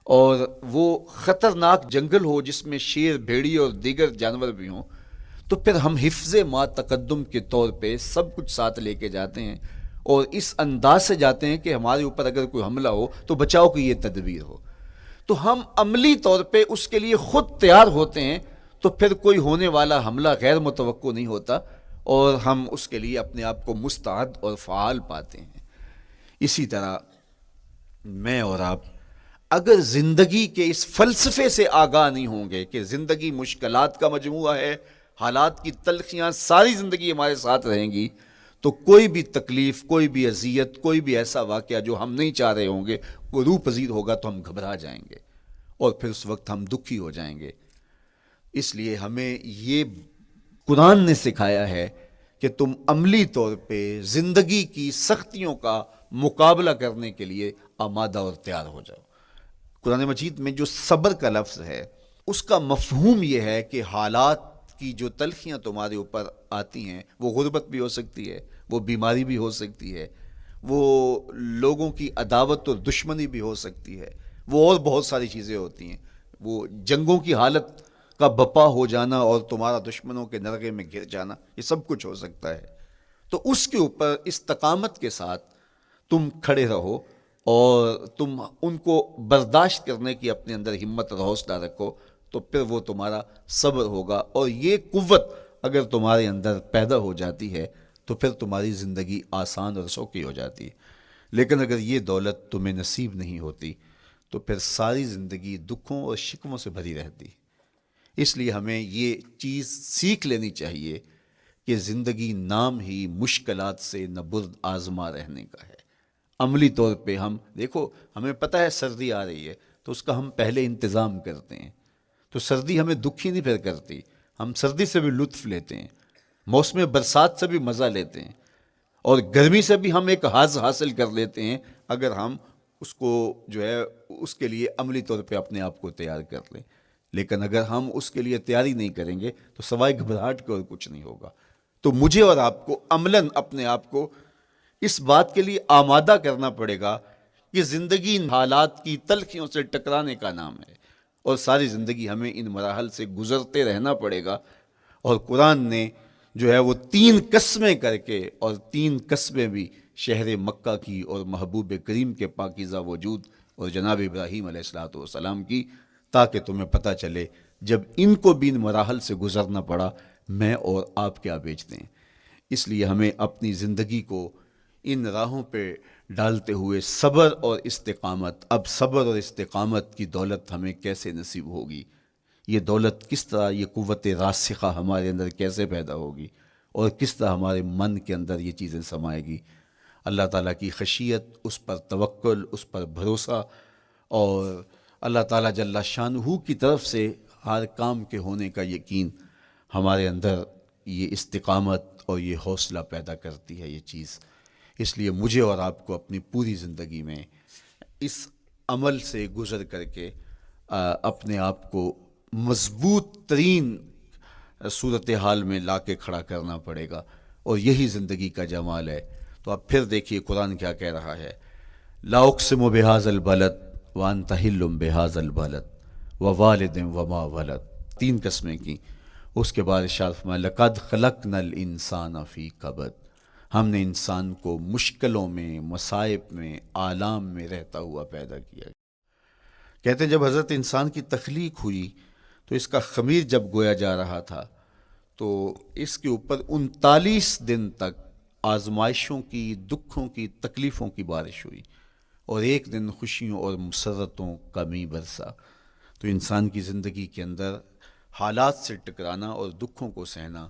اور وہ خطرناک جنگل ہو جس میں شیر، بھیڑی اور دیگر جانور بھی ہوں، تو پھر ہم حفظ ما تقدم کے طور پہ سب کچھ ساتھ لے کے جاتے ہیں اور اس انداز سے جاتے ہیں کہ ہمارے اوپر اگر کوئی حملہ ہو تو بچاؤ کی یہ تدبیر ہو۔ تو ہم عملی طور پہ اس کے لیے خود تیار ہوتے ہیں، تو پھر کوئی ہونے والا حملہ غیر متوقع نہیں ہوتا اور ہم اس کے لیے اپنے آپ کو مستعد اور فعال پاتے ہیں۔ اسی طرح میں اور آپ اگر زندگی کے اس فلسفے سے آگاہ نہیں ہوں گے کہ زندگی مشکلات کا مجموعہ ہے، حالات کی تلخیاں ساری زندگی ہمارے ساتھ رہیں گی، تو کوئی بھی تکلیف، کوئی بھی اذیت، کوئی بھی ایسا واقعہ جو ہم نہیں چاہ رہے ہوں گے وہ روح پذیر ہوگا تو ہم گھبرا جائیں گے اور پھر اس وقت ہم دکھی ہو جائیں گے۔ اس لیے ہمیں یہ قرآن نے سکھایا ہے کہ تم عملی طور پہ زندگی کی سختیوں کا مقابلہ کرنے کے لیے آمادہ اور تیار ہو جاؤ۔ قرآن مجید میں جو صبر کا لفظ ہے اس کا مفہوم یہ ہے کہ حالات کی جو تلخیاں تمہارے اوپر آتی ہیں، وہ غربت بھی ہو سکتی ہے، وہ بیماری بھی ہو سکتی ہے، وہ لوگوں کی عداوت اور دشمنی بھی ہو سکتی ہے، وہ اور بہت ساری چیزیں ہوتی ہیں، وہ جنگوں کی حالت کا بپا ہو جانا اور تمہارا دشمنوں کے نرغے میں گر جانا، یہ سب کچھ ہو سکتا ہے۔ تو اس کے اوپر استقامت کے ساتھ تم کھڑے رہو اور تم ان کو برداشت کرنے کی اپنے اندر ہمت اور حوصلہ رکھو، تو پھر وہ تمہارا صبر ہوگا، اور یہ قوت اگر تمہارے اندر پیدا ہو جاتی ہے تو پھر تمہاری زندگی آسان اور سوکھی ہو جاتی ہے۔ لیکن اگر یہ دولت تمہیں نصیب نہیں ہوتی تو پھر ساری زندگی دکھوں اور شکووں سے بھری رہتی۔ اس لیے ہمیں یہ چیز سیکھ لینی چاہیے کہ زندگی نام ہی مشکلات سے نہ برد آزما رہنے کا ہے۔ عملی طور پہ ہم دیکھو، ہمیں پتہ ہے سردی آ رہی ہے تو اس کا ہم پہلے انتظام کرتے ہیں، تو سردی ہمیں دکھ ہی نہیں پھر کرتی، ہم سردی سے بھی لطف لیتے ہیں، موسم برسات سے بھی مزہ لیتے ہیں، اور گرمی سے بھی ہم ایک حاز حاصل کر لیتے ہیں اگر ہم اس کو جو ہے اس کے لیے عملی طور پہ اپنے آپ کو تیار کر لیں۔ لیکن اگر ہم اس کے لیے تیاری نہیں کریں گے تو سوائے گھبراہٹ کے اور کچھ نہیں ہوگا۔ تو مجھے اور آپ کو عملاً اپنے آپ کو اس بات کے لیے آمادہ کرنا پڑے گا کہ زندگی ان حالات کی تلخیوں سے ٹکرانے کا نام ہے، اور ساری زندگی ہمیں ان مراحل سے گزرتے رہنا پڑے گا۔ اور قرآن نے جو ہے وہ 3 قسمیں کر کے، اور 3 قسمیں بھی شہر مکہ کی اور محبوب کریم کے پاکیزہ وجود اور جناب ابراہیم علیہ الصلوۃ والسلام کی، تاکہ تمہیں پتہ چلے جب ان کو بھی ان مراحل سے گزرنا پڑا میں اور آپ کیا بیچتے ہیں۔ اس لیے ہمیں اپنی زندگی کو ان راہوں پہ ڈالتے ہوئے صبر اور استقامت، اب صبر اور استقامت کی دولت ہمیں کیسے نصیب ہوگی، یہ دولت کس طرح، یہ قوت راسخہ ہمارے اندر کیسے پیدا ہوگی، اور کس طرح ہمارے من کے اندر یہ چیزیں سمائے گی۔ اللہ تعالیٰ کی خشیت، اس پر توکل، اس پر بھروسہ، اور اللہ تعالیٰ جل شانہ کی طرف سے ہر کام کے ہونے کا یقین ہمارے اندر یہ استقامت اور یہ حوصلہ پیدا کرتی ہے یہ چیز۔ اس لیے مجھے اور آپ کو اپنی پوری زندگی میں اس عمل سے گزر کر کے اپنے آپ کو مضبوط ترین صورتحال میں لا کے کھڑا کرنا پڑے گا، اور یہی زندگی کا جمال ہے۔ تو اب پھر دیکھیے قرآن کیا کہہ رہا ہے، لا اقسم بہذا البلد وانت حل بہذا البلد ووالد وما ولد، 3 قسمیں کی۔ اس کے بعد ارشاد فرمایا لقد خلقنا الانسان فی کبد، ہم نے انسان کو مشکلوں میں، مصائب میں، آلام میں رہتا ہوا پیدا کیا۔ کہتے ہیں جب حضرت انسان کی تخلیق ہوئی تو اس کا خمیر جب گویا جا رہا تھا تو اس کے اوپر 39 دن تک آزمائشوں کی، دکھوں کی، تکلیفوں کی بارش ہوئی، اور ایک دن خوشیوں اور مسرتوں کا می برسا۔ تو انسان کی زندگی کے اندر حالات سے ٹکرانا اور دکھوں کو سہنا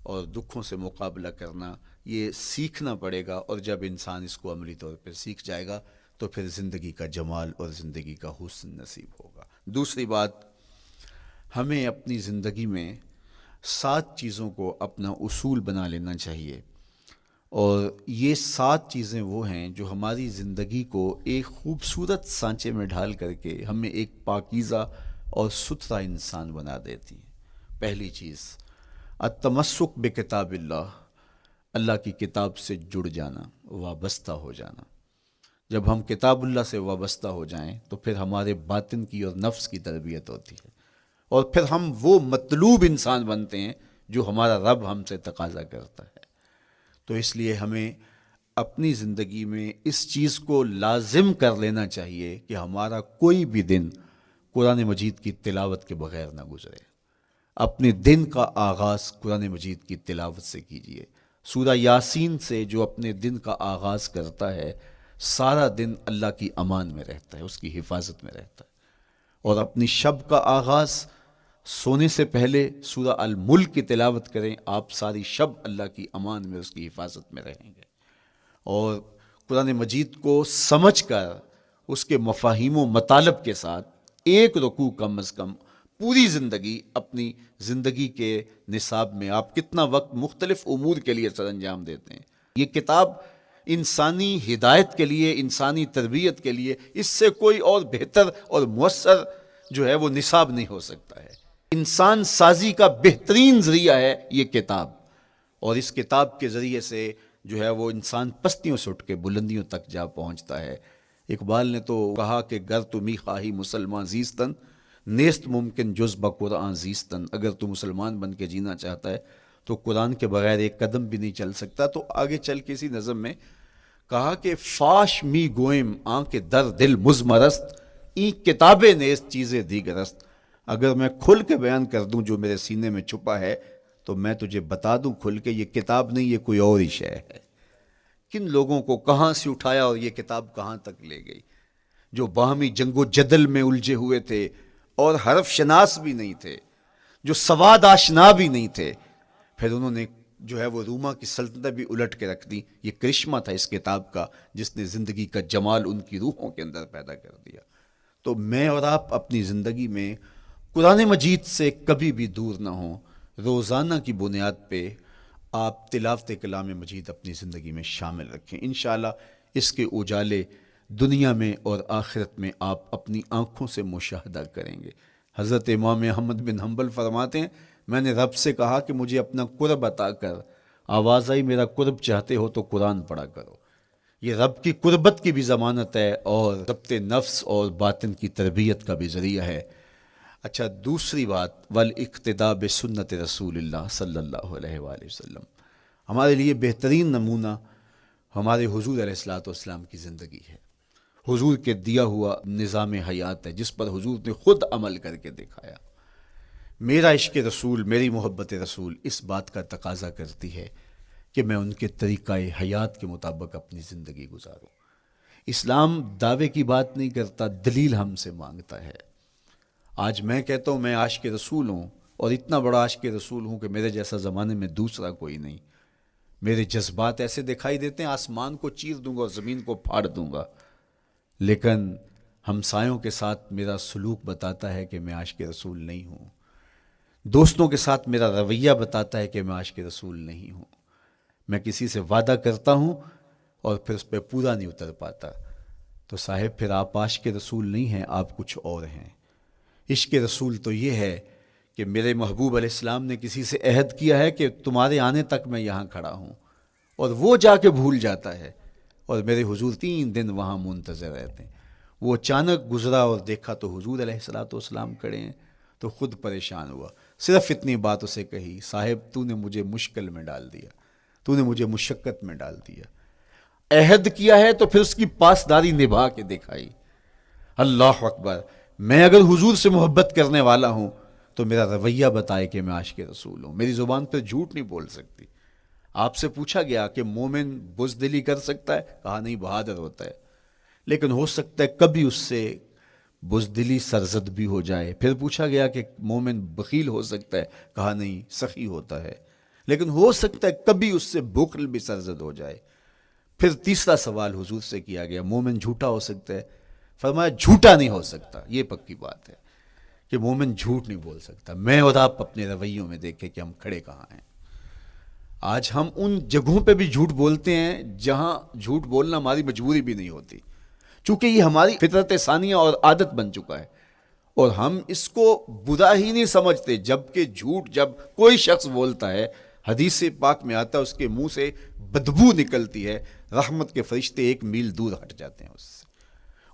اور دکھوں سے مقابلہ کرنا، یہ سیکھنا پڑے گا، اور جب انسان اس کو عملی طور پر سیکھ جائے گا تو پھر زندگی کا جمال اور زندگی کا حسن نصیب ہوگا۔ دوسری بات، ہمیں اپنی زندگی میں 7 چیزوں کو اپنا اصول بنا لینا چاہیے، اور یہ 7 چیزیں وہ ہیں جو ہماری زندگی کو ایک خوبصورت سانچے میں ڈھال کر کے ہمیں ایک پاکیزہ اور ستھرا انسان بنا دیتی ہیں۔ پہلی چیز، التمسک بکتاب اللہ، اللہ کی کتاب سے جڑ جانا، وابستہ ہو جانا۔ جب ہم کتاب اللہ سے وابستہ ہو جائیں تو پھر ہمارے باطن کی اور نفس کی تربیت ہوتی ہے، اور پھر ہم وہ مطلوب انسان بنتے ہیں جو ہمارا رب ہم سے تقاضا کرتا ہے۔ تو اس لیے ہمیں اپنی زندگی میں اس چیز کو لازم کر لینا چاہیے کہ ہمارا کوئی بھی دن قرآن مجید کی تلاوت کے بغیر نہ گزرے۔ اپنے دن کا آغاز قرآن مجید کی تلاوت سے کیجیے۔ سورہ یاسین سے جو اپنے دن کا آغاز کرتا ہے سارا دن اللہ کی امان میں رہتا ہے، اس کی حفاظت میں رہتا ہے۔ اور اپنی شب کا آغاز سونے سے پہلے سورہ الملک کی تلاوت کریں، آپ ساری شب اللہ کی امان میں، اس کی حفاظت میں رہیں گے۔ اور قرآن مجید کو سمجھ کر اس کے مفاہیم و مطالب کے ساتھ ایک رکوع کم از کم پوری زندگی، اپنی زندگی کے نصاب میں آپ کتنا وقت مختلف امور کے لیے سر انجام دیتے ہیں۔ یہ کتاب انسانی ہدایت کے لیے، انسانی تربیت کے لیے، اس سے کوئی اور بہتر اور مؤثر جو ہے وہ نصاب نہیں ہو سکتا ہے۔ انسان سازی کا بہترین ذریعہ ہے یہ کتاب، اور اس کتاب کے ذریعے سے جو ہے وہ انسان پستیوں سے اٹھ کے بلندیوں تک جا پہنچتا ہے۔ اقبال نے تو کہا کہ گر تمی خواہی مسلمان زیستن، نیست ممکن جز بقرآن زیستن، اگر تو مسلمان بن کے جینا چاہتا ہے تو قرآن کے بغیر ایک قدم بھی نہیں چل سکتا۔ تو آگے چل کے اسی نظم میں کہا کہ فاش می گوئم آنکھ در دل مزمرست، ای کتابیں نیست چیزیں دیگرست، اگر میں کھل کے بیان کر دوں جو میرے سینے میں چھپا ہے تو میں تجھے بتا دوں کھل کے یہ کتاب نہیں، یہ کوئی اور ہی شے ہے۔ کن لوگوں کو کہاں سے اٹھایا اور یہ کتاب کہاں تک لے گئی، جو باہمی جنگ و جدل میں الجھے ہوئے تھے اور حرف شناس بھی نہیں تھے، جو سواد آشنا بھی نہیں تھے، پھر انہوں نے جو ہے وہ روما کی سلطنت بھی الٹ کے رکھ دی. یہ کرشمہ تھا اس کتاب کا جس نے زندگی کا جمال ان کی روحوں کے اندر پیدا کر دیا. تو میں اور آپ اپنی زندگی میں قرآن مجید سے کبھی بھی دور نہ ہوں. روزانہ کی بنیاد پہ آپ تلاوت کلام مجید اپنی زندگی میں شامل رکھیں. انشاءاللہ اس کے اجالے دنیا میں اور آخرت میں آپ اپنی آنکھوں سے مشاہدہ کریں گے. حضرت امام احمد بن حنبل فرماتے ہیں میں نے رب سے کہا کہ مجھے اپنا قرب عطا کر. آواز آئی میرا قرب چاہتے ہو تو قرآن پڑھا کرو. یہ رب کی قربت کی بھی ضمانت ہے اور ضبط نفس اور باطن کی تربیت کا بھی ذریعہ ہے. اچھا دوسری بات والاقتداء بسنت رسول اللہ صلی اللہ علیہ وآلہ وسلم. ہمارے لیے بہترین نمونہ ہمارے حضور علیہ الصلوۃ والسلام کی زندگی ہے. حضور کے دیا ہوا نظام حیات ہے جس پر حضور نے خود عمل کر کے دکھایا. میرا عشق رسول، میری محبت رسول اس بات کا تقاضا کرتی ہے کہ میں ان کے طریقہ حیات کے مطابق اپنی زندگی گزاروں. اسلام دعوے کی بات نہیں کرتا، دلیل ہم سے مانگتا ہے. آج میں کہتا ہوں میں عاشق رسول ہوں اور اتنا بڑا عاشق رسول ہوں کہ میرے جیسا زمانے میں دوسرا کوئی نہیں. میرے جذبات ایسے دکھائی دیتے ہیں آسمان کو چیر دوں گا اور زمین کو پھاڑ دوں گا، لیکن ہمسایوں کے ساتھ میرا سلوک بتاتا ہے کہ میں عاشق رسول نہیں ہوں. دوستوں کے ساتھ میرا رویہ بتاتا ہے کہ میں عاشق رسول نہیں ہوں. میں کسی سے وعدہ کرتا ہوں اور پھر اس پہ پورا نہیں اتر پاتا تو صاحب پھر آپ عاشق رسول نہیں ہیں، آپ کچھ اور ہیں. عشق رسول تو یہ ہے کہ میرے محبوب علیہ السلام نے کسی سے عہد کیا ہے کہ تمہارے آنے تک میں یہاں کھڑا ہوں، اور وہ جا کے بھول جاتا ہے اور میرے حضور 3 دن وہاں منتظر رہتے ہیں. وہ اچانک گزرا اور دیکھا تو حضور علیہ الصلوۃ والسلام کھڑے ہیں تو خود پریشان ہوا. صرف اتنی بات اسے کہی صاحب تو نے مجھے مشکل میں ڈال دیا، تو نے مجھے مشقت میں ڈال دیا. عہد کیا ہے تو پھر اس کی پاسداری نبھا کے دکھائی. اللہ اکبر. میں اگر حضور سے محبت کرنے والا ہوں تو میرا رویہ بتائے کہ میں عاشق رسول ہوں. میری زبان پہ جھوٹ نہیں بول سکتی. آپ سے پوچھا گیا کہ مومن بزدلی کر سکتا ہے؟ کہا نہیں، بہادر ہوتا ہے. لیکن ہو سکتا ہے کبھی اس سے بزدلی سرزد بھی ہو جائے. پھر پوچھا گیا کہ مومن بخیل ہو سکتا ہے؟ کہا نہیں، سخی ہوتا ہے. لیکن ہو سکتا ہے کبھی اس سے بخل بھی سرزد ہو جائے. پھر تیسرا سوال حضور سے کیا گیا مومن جھوٹا ہو سکتا ہے؟ فرمایا جھوٹا نہیں ہو سکتا. یہ پکی بات ہے کہ مومن جھوٹ نہیں بول سکتا. میں اور آپ اپنے رویوں میں دیکھیں کہ ہم کھڑے کہاں ہیں. آج ہم ان جگہوں پہ بھی جھوٹ بولتے ہیں جہاں جھوٹ بولنا ہماری مجبوری بھی نہیں ہوتی، چونکہ یہ ہماری فطرت ثانیہ اور عادت بن چکا ہے اور ہم اس کو برا ہی نہیں سمجھتے. جبکہ جھوٹ جب کوئی شخص بولتا ہے، حدیث پاک میں آتا ہے اس کے منہ سے بدبو نکلتی ہے، رحمت کے فرشتے 1 میل دور ہٹ جاتے ہیں اس سے.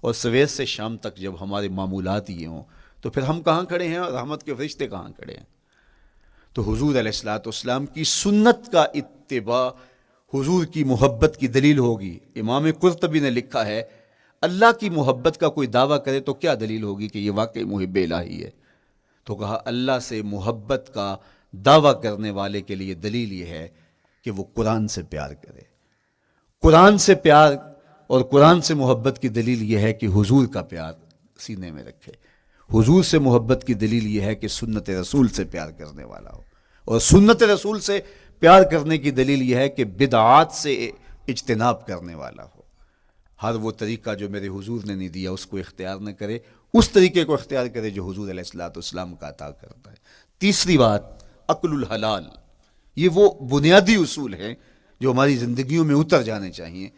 اور سویر سے شام تک جب ہمارے معمولات یہ ہوں تو پھر ہم کہاں کھڑے ہیں اور رحمت کے فرشتے کہاں کھڑے ہیں؟ تو حضور علیہ الصلوۃ والسلام کی سنت کا اتباع حضور کی محبت کی دلیل ہوگی. امام قرطبی نے لکھا ہے اللہ کی محبت کا کوئی دعویٰ کرے تو کیا دلیل ہوگی کہ یہ واقعی محب الہی ہے؟ تو کہا اللہ سے محبت کا دعویٰ کرنے والے کے لیے دلیل یہ ہے کہ وہ قرآن سے پیار کرے. قرآن سے پیار اور قرآن سے محبت کی دلیل یہ ہے کہ حضور کا پیار سینے میں رکھے. حضور سے محبت کی دلیل یہ ہے کہ سنت رسول سے پیار کرنے والا ہو، اور سنت رسول سے پیار کرنے کی دلیل یہ ہے کہ بدعات سے اجتناب کرنے والا ہو. ہر وہ طریقہ جو میرے حضور نے نہیں دیا اس کو اختیار نہ کرے، اس طریقے کو اختیار کرے جو حضور علیہ الصلوۃ والسلام کا عطا کرتا ہے. تیسری بات اکل الحلال. یہ وہ بنیادی اصول ہیں جو ہماری زندگیوں میں اتر جانے چاہیے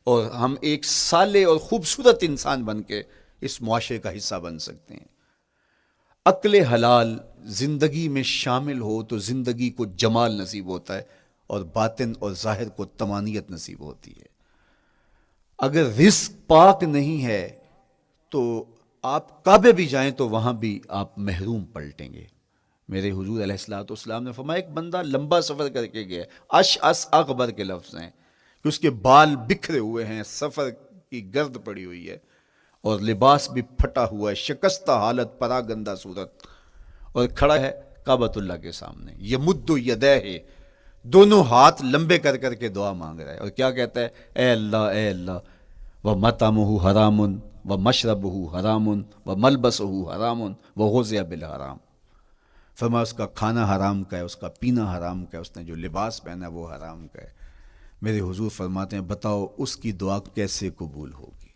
اور ہم ایک صالح اور خوبصورت انسان بن کے اس معاشرے کا حصہ بن سکتے ہیں. عقل حلال زندگی میں شامل ہو تو زندگی کو جمال نصیب ہوتا ہے اور باطن اور ظاہر کو طمانینت نصیب ہوتی ہے. اگر رزق پاک نہیں ہے تو آپ کعبے بھی جائیں تو وہاں بھی آپ محروم پلٹیں گے. میرے حضور علیہ الصلوۃ والسلام نے فرمایا ایک بندہ لمبا سفر کر کے گیا، اشعث اغبر کے لفظ ہیں کہ اس کے بال بکھرے ہوئے ہیں، سفر کی گرد پڑی ہوئی ہے اور لباس بھی پھٹا ہوا ہے، شکستہ حالت، پراگندہ صورت، اور کھڑا ہے کعبۃ اللہ کے سامنے. یمد یدیہ، دونوں ہاتھ لمبے کر کر کے دعا مانگ رہا ہے اور کیا کہتا ہے؟ اے اللہ ومطعمہ حرام ومشربہ حرام وملبسہ حرام وغذی بالحرام. فرمایا اس کا کھانا حرام کا ہے، اس کا پینا حرام کا ہے، اس نے جو لباس پہنا ہے وہ حرام کا ہے۔ میرے حضور فرماتے ہیں بتاؤ اس کی دعا کیسے قبول ہوگی؟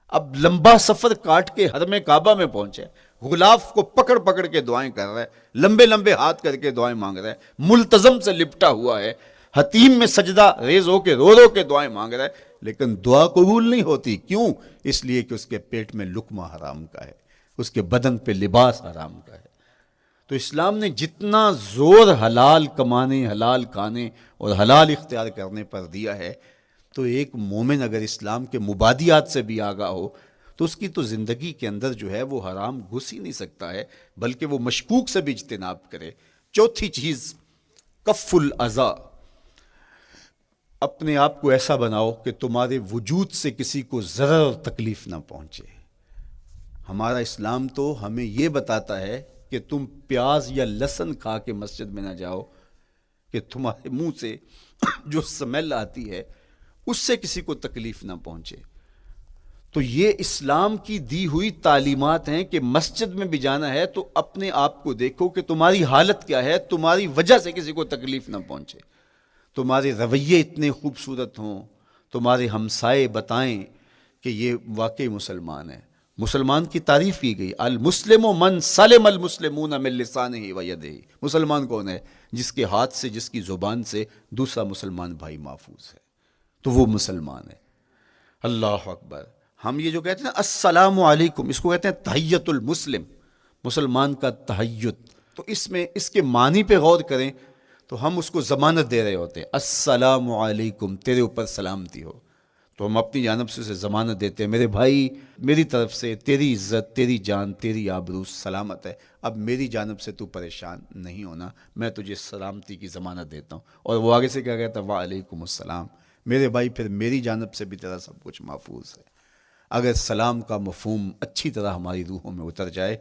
اب لمبا سفر کاٹ کے حرم کعبہ میں پہنچے، غلاف کو پکڑ پکڑ کے دعائیں کر رہا ہے، لمبے لمبے ہاتھ کر کے دعائیں مانگ رہا ہے، ملتزم سے لپٹا ہوا ہے، حتیم میں سجدہ ریز ہو کے رو رو کے دعائیں مانگ رہا ہے، لیکن دعا قبول نہیں ہوتی۔ کیوں؟ اس لیے کہ اس کے پیٹ میں لقمہ حرام کا ہے، اس کے بدن پہ لباس حرام کا ہے۔ تو اسلام نے جتنا زور حلال کمانے، حلال کھانے اور حلال اختیار کرنے پر دیا ہے، تو ایک مومن اگر اسلام کے مبادیات سے بھی آگاہ ہو تو اس کی تو زندگی کے اندر جو ہے وہ حرام گھس ہی نہیں سکتا ہے، بلکہ وہ مشکوک سے بھی اجتناب کرے۔ چوتھی چیز، کف الاذی، اپنے آپ کو ایسا بناؤ کہ تمہارے وجود سے کسی کو ضرر اور تکلیف نہ پہنچے۔ ہمارا اسلام تو ہمیں یہ بتاتا ہے کہ تم پیاز یا لہسن کھا کے مسجد میں نہ جاؤ کہ تمہارے منہ سے جو سمیل آتی ہے اس سے کسی کو تکلیف نہ پہنچے۔ تو یہ اسلام کی دی ہوئی تعلیمات ہیں کہ مسجد میں بھی جانا ہے تو اپنے آپ کو دیکھو کہ تمہاری حالت کیا ہے، تمہاری وجہ سے کسی کو تکلیف نہ پہنچے، تمہارے رویے اتنے خوبصورت ہوں، تمہارے ہمسائے بتائیں کہ یہ واقعی مسلمان ہے۔ مسلمان کی تعریف کی گئی، المسلم من سلم المسلمون من لسانہ و یدہ۔ مسلمان کون ہے؟ جس کے ہاتھ سے، جس کی زبان سے دوسرا مسلمان بھائی محفوظ ہے، تو وہ مسلمان ہے۔ اللہ اکبر۔ ہم یہ جو کہتے ہیں السلام علیکم، اس کو کہتے ہیں تحیت المسلم، مسلمان کا تحیت۔ تو اس میں اس کے معنی پہ غور کریں تو ہم اس کو ضمانت دے رہے ہوتے ہیں، السلام علیکم، تیرے اوپر سلامتی ہو۔ تو ہم اپنی جانب سے اسے ضمانت دیتے ہیں، میرے بھائی میری طرف سے تیری عزت، تیری جان، تیری آبرو سلامت ہے، اب میری جانب سے تو پریشان نہیں ہونا، میں تجھے سلامتی کی ضمانت دیتا ہوں۔ اور وہ آگے سے کیا کہتا ہے؟ وعلیکم السلام، میرے بھائی پھر میری جانب سے بھی تیرا سب کچھ محفوظ ہے۔ اگر سلام کا مفہوم اچھی طرح ہماری روحوں میں اتر جائے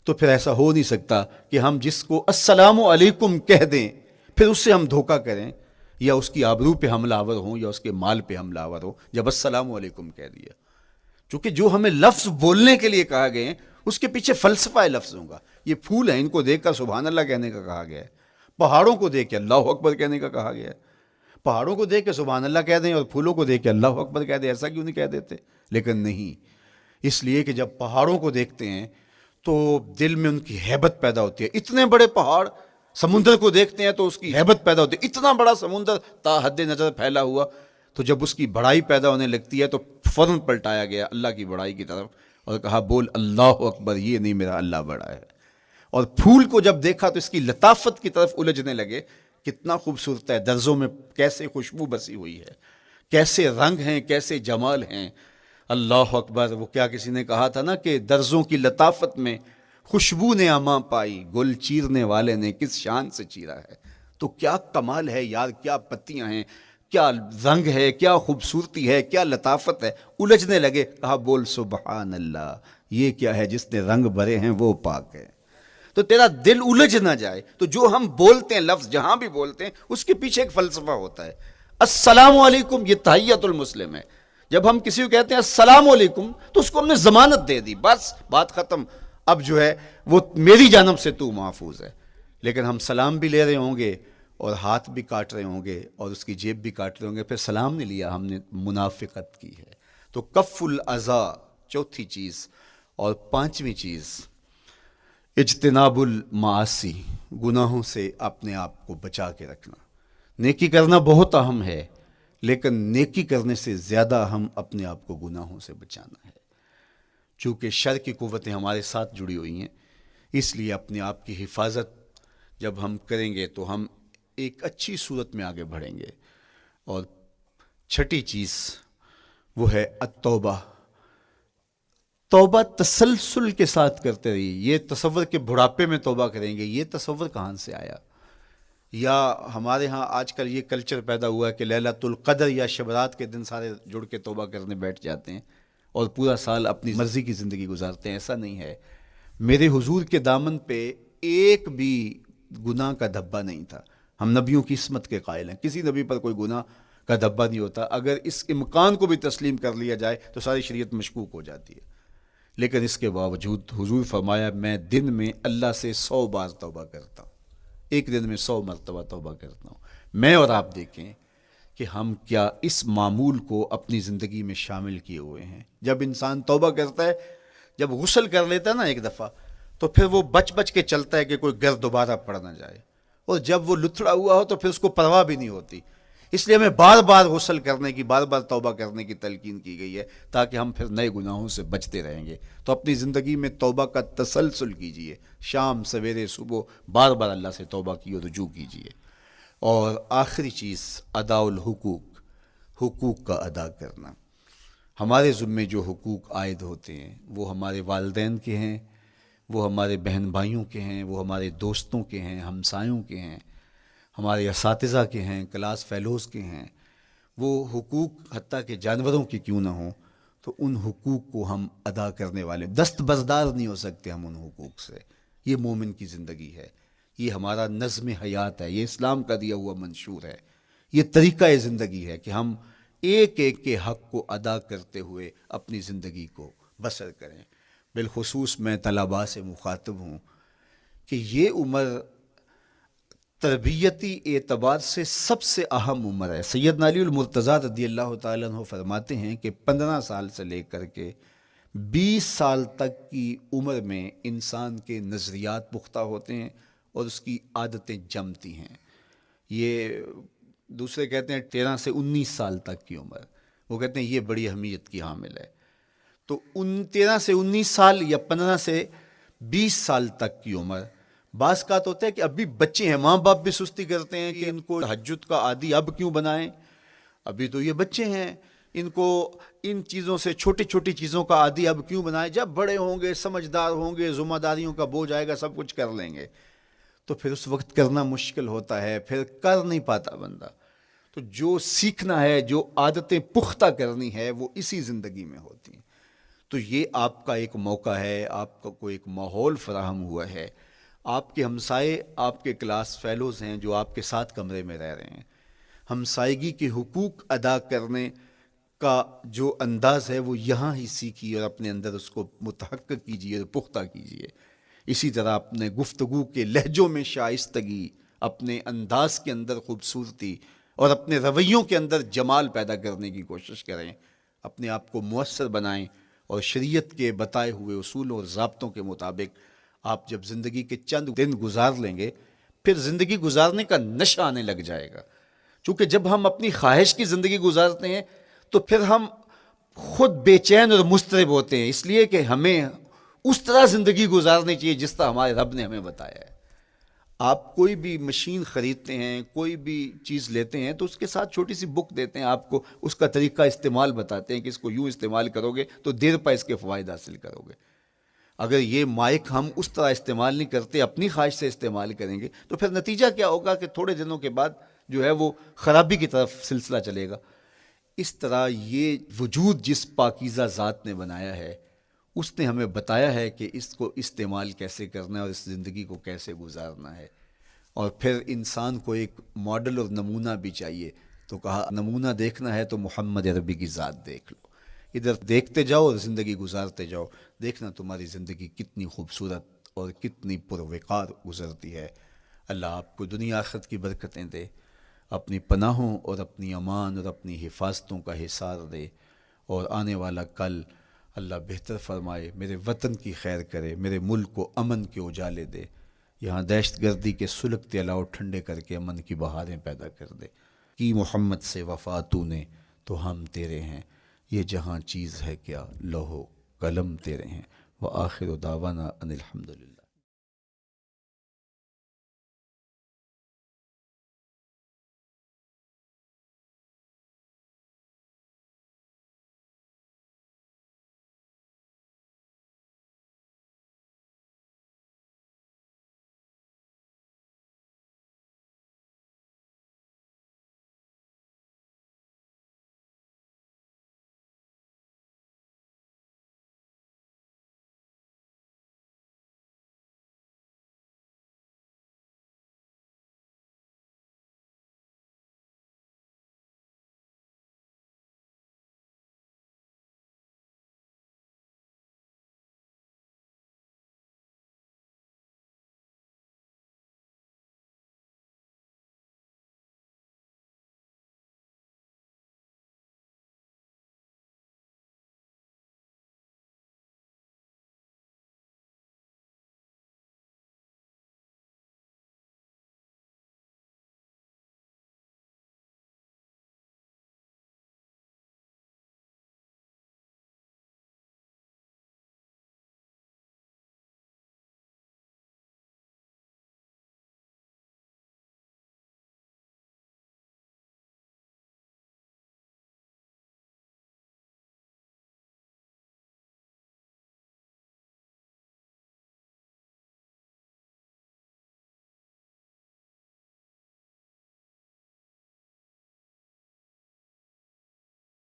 تو پھر ایسا ہو نہیں سکتا کہ ہم جس کو السلام علیکم کہہ دیں پھر اس سے ہم دھوکہ کریں یا اس کی آبرو پہ حملہ آور ہوں یا اس کے مال پہ حملہ آور ہوں جب السلام علیکم کہہ دیا۔ چونکہ جو ہمیں لفظ بولنے کے لیے کہا گئے ہیں اس کے پیچھے فلسفہ ہے لفظوں کا۔ یہ پھول ہیں، ان کو دیکھ کر سبحان اللہ کہنے کا کہا گیا ہے، پہاڑوں کو دیکھ کے اللہ اکبر کہنے کا کہا گیا ہے۔ پہاڑوں کو دیکھ کے سبحان اللہ کہہ دیں اور پھولوں کو دیکھ کے اللہ اکبر کہہ دیں، ایسا کیوں نہیں کہہ دیتے؟ لیکن نہیں، اس لیے کہ جب پہاڑوں کو دیکھتے ہیں تو دل میں ان کی ہیبت پیدا ہوتی ہے۔ اتنے بڑے پہاڑ، سمندر کو دیکھتے ہیں تو اس کی ہیبت پیدا ہوتی ہے، اتنا بڑا سمندر تا حد نظر پھیلا ہوا، تو جب اس کی بڑائی پیدا ہونے لگتی ہے تو فوراً پلٹایا گیا اللہ کی بڑائی کی طرف اور کہا بول اللہ اکبر، یہ نہیں میرا اللہ بڑا ہے۔ اور پھول کو جب دیکھا تو اس کی لطافت کی طرف الجھنے لگے، کتنا خوبصورت ہے، درزوں میں کیسے خوشبو بسی ہوئی ہے، کیسے رنگ ہیں، کیسے جمال ہیں، اللہ اکبر۔ وہ کیا کسی نے کہا تھا نا کہ درزوں کی لطافت میں خوشبو نے اماں پائی، گل چیرنے والے نے کس شان سے چیرا ہے۔ تو کیا کمال ہے یار، کیا پتیاں ہیں، کیا رنگ ہے، کیا خوبصورتی ہے، کیا لطافت ہے۔ الجھنے لگے، کہا بول سبحان اللہ، یہ کیا ہے، جس نے رنگ بھرے ہیں وہ پاک ہے۔ تو تیرا دل الجھ نہ جائے تو جو ہم بولتے ہیں لفظ جہاں بھی بولتے ہیں اس کے پیچھے ایک فلسفہ ہوتا ہے۔ السلام علیکم یہ تحیت المسلم ہے۔ جب ہم کسی کو کہتے ہیں السلام علیکم تو اس کو ہم نے ضمانت دے دی، بس بات ختم، اب جو ہے وہ میری جانب سے تو محفوظ ہے۔ لیکن ہم سلام بھی لے رہے ہوں گے اور ہاتھ بھی کاٹ رہے ہوں گے اور اس کی جیب بھی کاٹ رہے ہوں گے، پھر سلام نہیں لیا، ہم نے منافقت کی ہے۔ تو کف الاذی چوتھی چیز۔ اور پانچویں چیز اجتناب المعاصی، گناہوں سے اپنے آپ کو بچا کے رکھنا۔ نیکی کرنا بہت اہم ہے لیکن نیکی کرنے سے زیادہ ہم اپنے آپ کو گناہوں سے بچانا ہے، چونکہ شر کی قوتیں ہمارے ساتھ جڑی ہوئی ہیں، اس لیے اپنے آپ کی حفاظت جب ہم کریں گے تو ہم ایک اچھی صورت میں آگے بڑھیں گے۔ اور چھٹی چیز وہ ہے التوبہ۔ توبہ تسلسل کے ساتھ کرتے رہیے۔ یہ تصور کہ بڑھاپے میں توبہ کریں گے، یہ تصور کہاں سے آیا؟ یا ہمارے ہاں آج کل یہ کلچر پیدا ہوا ہے کہ لیلۃ القدر یا شبرات کے دن سارے جڑ کے توبہ کرنے بیٹھ جاتے ہیں اور پورا سال اپنی مرضی کی زندگی گزارتے ہیں۔ ایسا نہیں ہے۔ میرے حضور کے دامن پہ ایک بھی گناہ کا دھبا نہیں تھا۔ ہم نبیوں کی عصمت کے قائل ہیں، کسی نبی پر کوئی گناہ کا دھبا نہیں ہوتا۔ اگر اس امکان کو بھی تسلیم کر لیا جائے تو ساری شریعت مشکوک ہو جاتی ہے۔ لیکن اس کے باوجود حضور فرمایا میں دن میں اللہ سے 100 بار توبہ کرتا ہوں، ایک دن میں 100 مرتبہ توبہ کرتا ہوں۔ میں اور آپ دیکھیں کہ ہم کیا اس معمول کو اپنی زندگی میں شامل کیے ہوئے ہیں۔ جب انسان توبہ کرتا ہے، جب غسل کر لیتا ہے نا ایک دفعہ، تو پھر وہ بچ بچ کے چلتا ہے کہ کوئی گرد دوبارہ پڑ نہ جائے، اور جب وہ لتھڑا ہوا ہو تو پھر اس کو پرواہ بھی نہیں ہوتی۔ اس لیے ہمیں بار بار غسل کرنے کی، بار بار توبہ کرنے کی تلقین کی گئی ہے، تاکہ ہم پھر نئے گناہوں سے بچتے رہیں گے۔ تو اپنی زندگی میں توبہ کا تسلسل کیجئے، شام سویرے صبح بار بار اللہ سے توبہ کی اور رجوع کیجئے۔ اور آخری چیز ادا الحقوق، حقوق کا ادا کرنا۔ ہمارے ذمے جو حقوق عائد ہوتے ہیں وہ ہمارے والدین کے ہیں، وہ ہمارے بہن بھائیوں کے ہیں، وہ ہمارے دوستوں کے ہیں، ہمسایوں کے ہیں، ہمارے اساتذہ کے ہیں، کلاس فیلوز کے ہیں۔ وہ حقوق حتیٰ کہ جانوروں کے کیوں نہ ہوں، تو ان حقوق کو ہم ادا کرنے والے، دست بردار نہیں ہو سکتے ہم ان حقوق سے۔ یہ مومن کی زندگی ہے، یہ ہمارا نظم حیات ہے، یہ اسلام کا دیا ہوا منشور ہے، یہ طریقہ زندگی ہے کہ ہم ایک ایک کے حق کو ادا کرتے ہوئے اپنی زندگی کو بسر کریں۔ بالخصوص میں طلباء سے مخاطب ہوں کہ یہ عمر تربیتی اعتبار سے سب سے اہم عمر ہے۔ سیدنا علی المرتضیٰ رضی اللہ تعالیٰ عنہ فرماتے ہیں کہ 15 سال سے لے کر کے 20 سال تک کی عمر میں انسان کے نظریات پختہ ہوتے ہیں اور اس کی عادتیں جمتی ہیں۔ یہ دوسرے کہتے ہیں 13 سے 19 سال تک کی عمر، وہ کہتے ہیں یہ بڑی اہمیت کی حامل ہے۔ تو 13 سے 19 سال یا 15 سے 20 سال تک کی عمر، بعض کا تو ہوتا ہے کہ ابھی بچے ہیں، ماں باپ بھی سستی کرتے ہیں کہ ان کو تہجد کا عادی اب کیوں بنائیں، ابھی تو یہ بچے ہیں، ان کو ان چیزوں سے، چھوٹی چھوٹی چیزوں کا عادی اب کیوں بنائیں، جب بڑے ہوں گے، سمجھدار ہوں گے، ذمہ داریوں کا بوجھ آئے گا، سب کچھ کر لیں گے۔ تو پھر اس وقت کرنا مشکل ہوتا ہے، پھر کر نہیں پاتا بندہ۔ تو جو سیکھنا ہے، جو عادتیں پختہ کرنی ہے، وہ اسی زندگی میں ہوتی ہیں۔ تو یہ آپ کا ایک موقع ہے، آپ کو ایک ماحول فراہم ہوا ہے۔ آپ کے ہمسائے آپ کے کلاس فیلوز ہیں جو آپ کے ساتھ کمرے میں رہ رہے ہیں۔ ہمسائیگی کے حقوق ادا کرنے کا جو انداز ہے وہ یہاں ہی سیکھیے اور اپنے اندر اس کو متحقق کیجیے اور پختہ کیجیے۔ اسی طرح اپنے گفتگو کے لہجوں میں شائستگی، اپنے انداز کے اندر خوبصورتی اور اپنے رویوں کے اندر جمال پیدا کرنے کی کوشش کریں۔ اپنے آپ کو مؤثر بنائیں اور شریعت کے بتائے ہوئے اصولوں اور ضابطوں کے مطابق آپ جب زندگی کے چند دن گزار لیں گے، پھر زندگی گزارنے کا نشہ آنے لگ جائے گا۔ چونکہ جب ہم اپنی خواہش کی زندگی گزارتے ہیں تو پھر ہم خود بے چین اور مضطرب ہوتے ہیں، اس لیے کہ ہمیں اس طرح زندگی گزارنی چاہیے جس طرح ہمارے رب نے ہمیں بتایا ہے۔ آپ کوئی بھی مشین خریدتے ہیں، کوئی بھی چیز لیتے ہیں تو اس کے ساتھ چھوٹی سی بک دیتے ہیں، آپ کو اس کا طریقہ استعمال بتاتے ہیں کہ اس کو یوں استعمال کرو گے تو دیر پا اس کے فوائد حاصل کرو گے۔ اگر یہ مائک ہم اس طرح استعمال نہیں کرتے، اپنی خواہش سے استعمال کریں گے، تو پھر نتیجہ کیا ہوگا کہ تھوڑے دنوں کے بعد جو ہے وہ خرابی کی طرف سلسلہ چلے گا۔ اس طرح یہ وجود جس پاکیزہ ذات نے بنایا ہے، اس نے ہمیں بتایا ہے کہ اس کو استعمال کیسے کرنا ہے اور اس زندگی کو کیسے گزارنا ہے۔ اور پھر انسان کو ایک ماڈل اور نمونہ بھی چاہیے، تو کہا نمونہ دیکھنا ہے تو محمد عربی کی ذات دیکھ لو، ادھر دیکھتے جاؤ اور زندگی گزارتے جاؤ، دیکھنا تمہاری زندگی کتنی خوبصورت اور کتنی پروقار گزرتی ہے۔ اللہ آپ کو دنیا آخرت کی برکتیں دے، اپنی پناہوں اور اپنی امان اور اپنی حفاظتوں کا حصار دے، اور آنے والا کل اللہ بہتر فرمائے، میرے وطن کی خیر کرے، میرے ملک کو امن کے اجالے دے، یہاں دہشت گردی کے سلگتے علاؤ ٹھنڈے کر کے امن کی بہاریں پیدا کر دے۔ کی محمد سے وفا تو نے تو ہم تیرے ہیں، یہ جہاں چیز ہے کیا لوح و قلم تیرے ہیں۔ وآخر دعوانا ان الحمدللہ۔